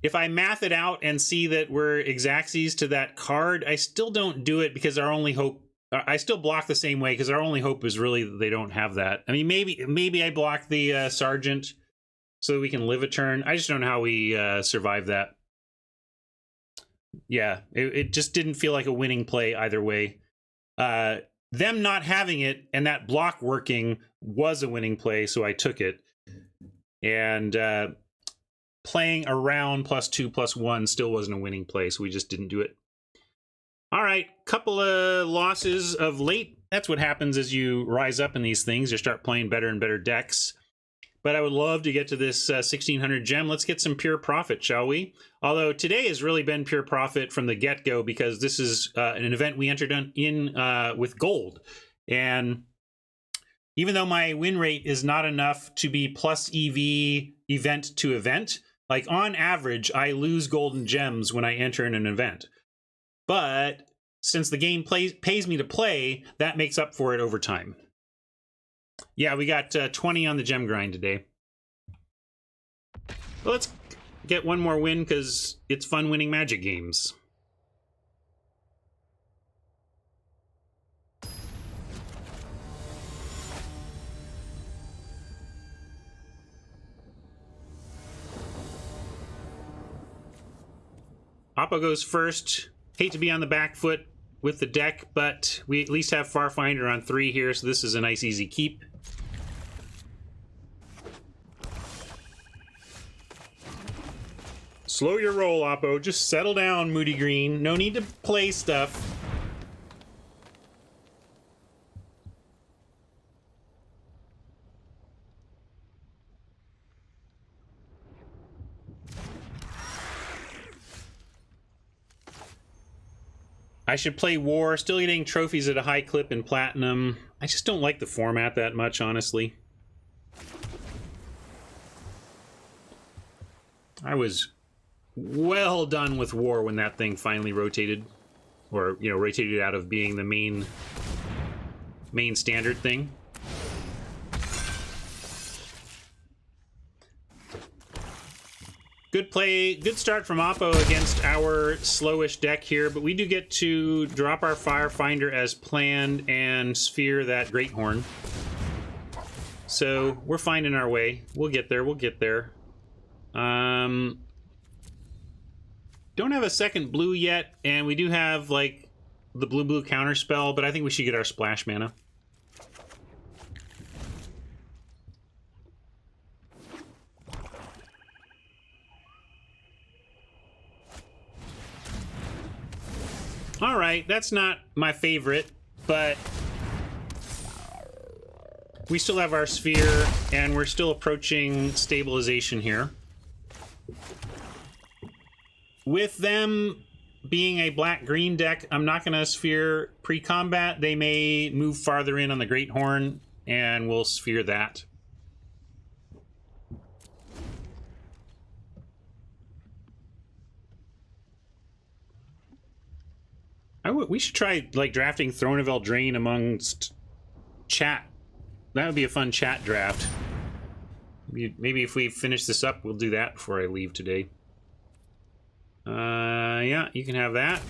if I math it out and see that we're exactsies to that card, I still don't do it because our only hope... I still block the same way because our only hope is really that they don't have that. I mean, maybe I block the sergeant so that we can live a turn. I just don't know how we survive that. Yeah, it just didn't feel like a winning play either way. Them not having it and that block working was a winning play, so I took it. And playing around +2/+1 still wasn't a winning play, so we just didn't do it. All right, couple of losses of late. That's what happens as you rise up in these things. You start playing better and better decks. But I would love to get to this 1600 gem. Let's get some pure profit, shall we? Although today has really been pure profit from the get-go because this is an event we entered in with gold. And even though my win rate is not enough to be plus EV event to event, like on average, I lose golden gems when I enter in an event. But since the game pays me to play, that makes up for it over time. Yeah, we got 20 on the gem grind today. Well, let's get one more win because it's fun winning Magic games. Oppo goes first. Hate to be on the back foot with the deck, but we at least have Farfinder on 3 here, so this is a nice easy keep. Slow your roll, Oppo. Just settle down, Moody Green. No need to play stuff. I should play War, still getting trophies at a high clip in Platinum. I just don't like the format that much, honestly. I was well done with War when that thing finally rotated. Or, you know, rotated out of being the main standard thing. Good play, good start from Oppo against our slowish deck here, but we do get to drop our Firefinder as planned and sphere that Great Horn. So we're finding our way. We'll get there, we'll get there. Don't have a second blue yet, and we do have, like, the blue-blue counterspell, but I think we should get our splash mana. Alright, that's not my favorite, but we still have our sphere, and we're still approaching stabilization here. With them being a black-green deck, I'm not going to sphere pre-combat. They may move farther in on the Great Horn, and we'll sphere that. We should try, like, drafting Throne of Eldraine amongst chat. That would be a fun chat draft. Maybe if we finish this up, we'll do that before I leave today. Yeah, you can have that.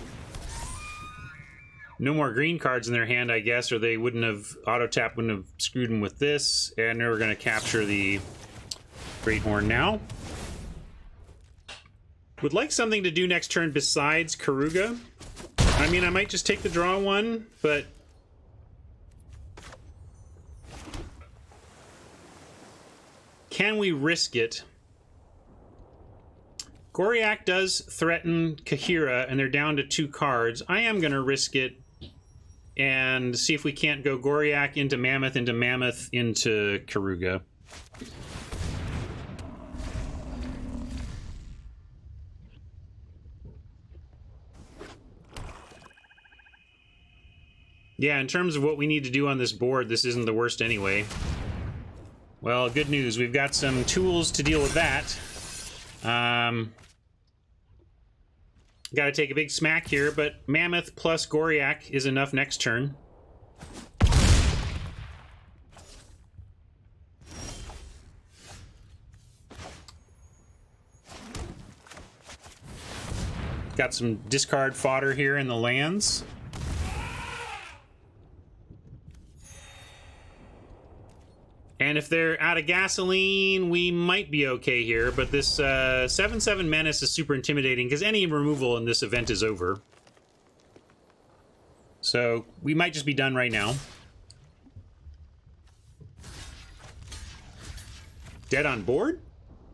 No more green cards in their hand, I guess, or they wouldn't have... Auto-tap wouldn't have screwed them with this. And we're going to capture the Great Horn now. Would like something to do next turn besides Karuga. I mean, I might just take the draw one, but... Can we risk it? Goriak does threaten Kahira, and they're down to 2 cards. I am going to risk it and see if we can't go Goriak into Mammoth, into Karuga. Yeah, in terms of what we need to do on this board, this isn't the worst anyway. Well, good news. We've got some tools to deal with that. Got to take a big smack here, but Mammoth plus Goriak is enough next turn. Got some discard fodder here in the lands. And if they're out of gasoline, we might be okay here, but this 7/7 Menace is super intimidating because any removal in this event is over. So we might just be done right now. Dead on board?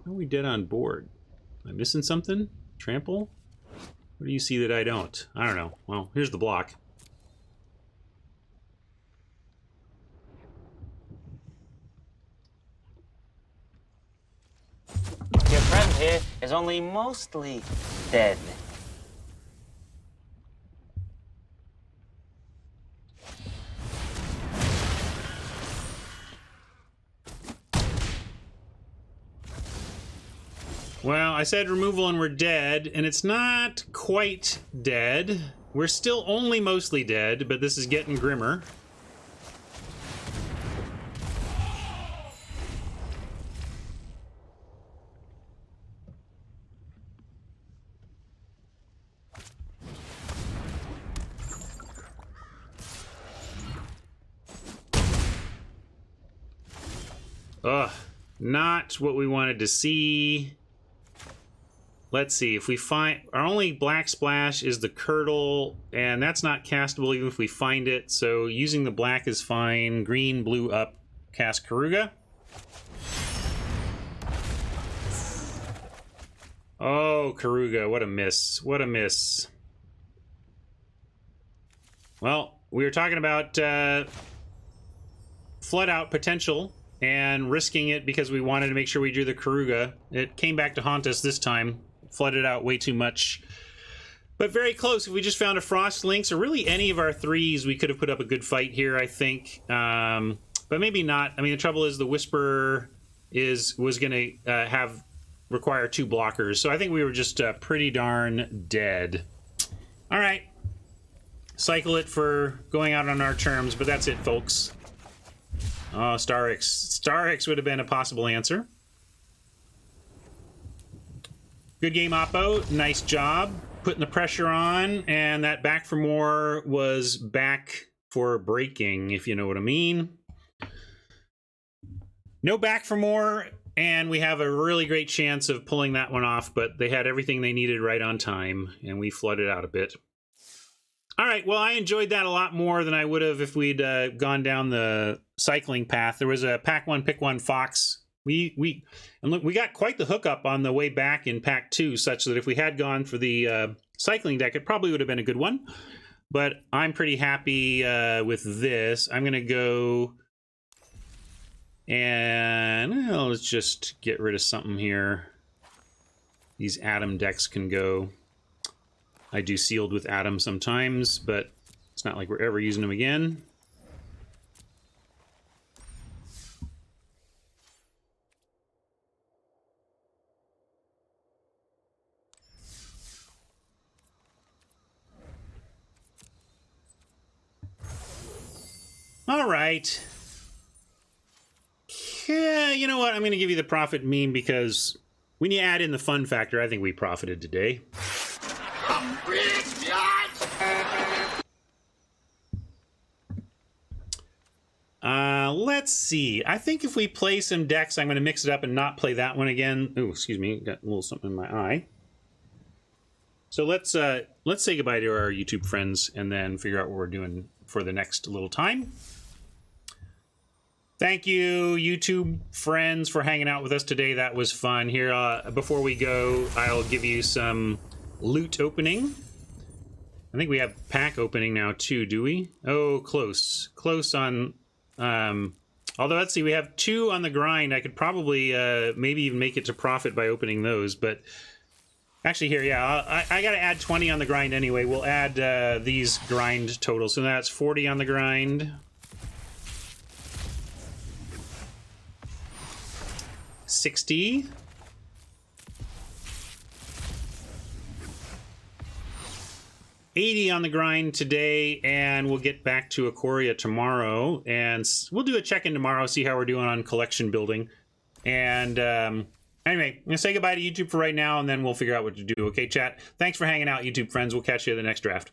How are we dead on board? Am I missing something? Trample? What do you see that I don't? I don't know. Well, here's the block. Your friend here is only mostly dead. Well, I said removal and we're dead, and it's not quite dead. We're still only mostly dead, but this is getting grimmer. Ugh, not what we wanted to see. Let's see, if we find... Our only black splash is the Curdle, and that's not castable even if we find it, so using the black is fine. Green, blue up, cast Karuga. Oh, Karuga, what a miss. What a miss. Well, we were talking about flood out potential and risking it because we wanted to make sure we drew the Karuga. It came back to haunt us this time. Flooded out way too much. But very close. If we just found a Frost Lynx, or really any of our threes, we could have put up a good fight here, I think. But maybe not. I mean, the trouble is the Whisper was going to require 2 blockers. So I think we were just pretty darn dead. All right. Cycle it for going out on our terms, but that's it, folks. Oh, Starix. Starix would have been a possible answer. Good game, Oppo. Nice job putting the pressure on, and that back for more was back for breaking, if you know what I mean. No back for more, and we have a really great chance of pulling that one off, but they had everything they needed right on time, and we flooded out a bit. All right, well, I enjoyed that a lot more than I would have if we'd gone down the cycling path. There was a Pack 1, Pick 1 Fox. And look, we got quite the hookup on the way back in Pack 2, such that if we had gone for the cycling deck, it probably would have been a good one. But I'm pretty happy with this. I'm going to go... And let's just get rid of something here. These Atom decks can go. I do sealed with Atom sometimes, but it's not like we're ever using them again. All right. Yeah, you know what? I'm going to give you the profit meme because when you add in the fun factor, I think we profited today. Let's see. I think if we play some decks, I'm going to mix it up and not play that one again. Oh, excuse me. Got a little something in my eye. So let's say goodbye to our YouTube friends and then figure out what we're doing for the next little time. Thank you, YouTube friends, for hanging out with us today. That was fun. Here, before we go, I'll give you some loot opening. I think we have pack opening now, too, do we? Oh, close. Close on... although, let's see, we have 2 on the grind. I could probably maybe even make it to profit by opening those, but... Actually, here, yeah, I got to add 20 on the grind anyway. We'll add these grind totals. So that's 40 on the grind. 60. 80 on the grind today, and we'll get back to Ikoria tomorrow. And we'll do a check-in tomorrow, see how we're doing on collection building. And anyway, I'm going to say goodbye to YouTube for right now, and then we'll figure out what to do. Okay, chat? Thanks for hanging out, YouTube friends. We'll catch you in the next draft.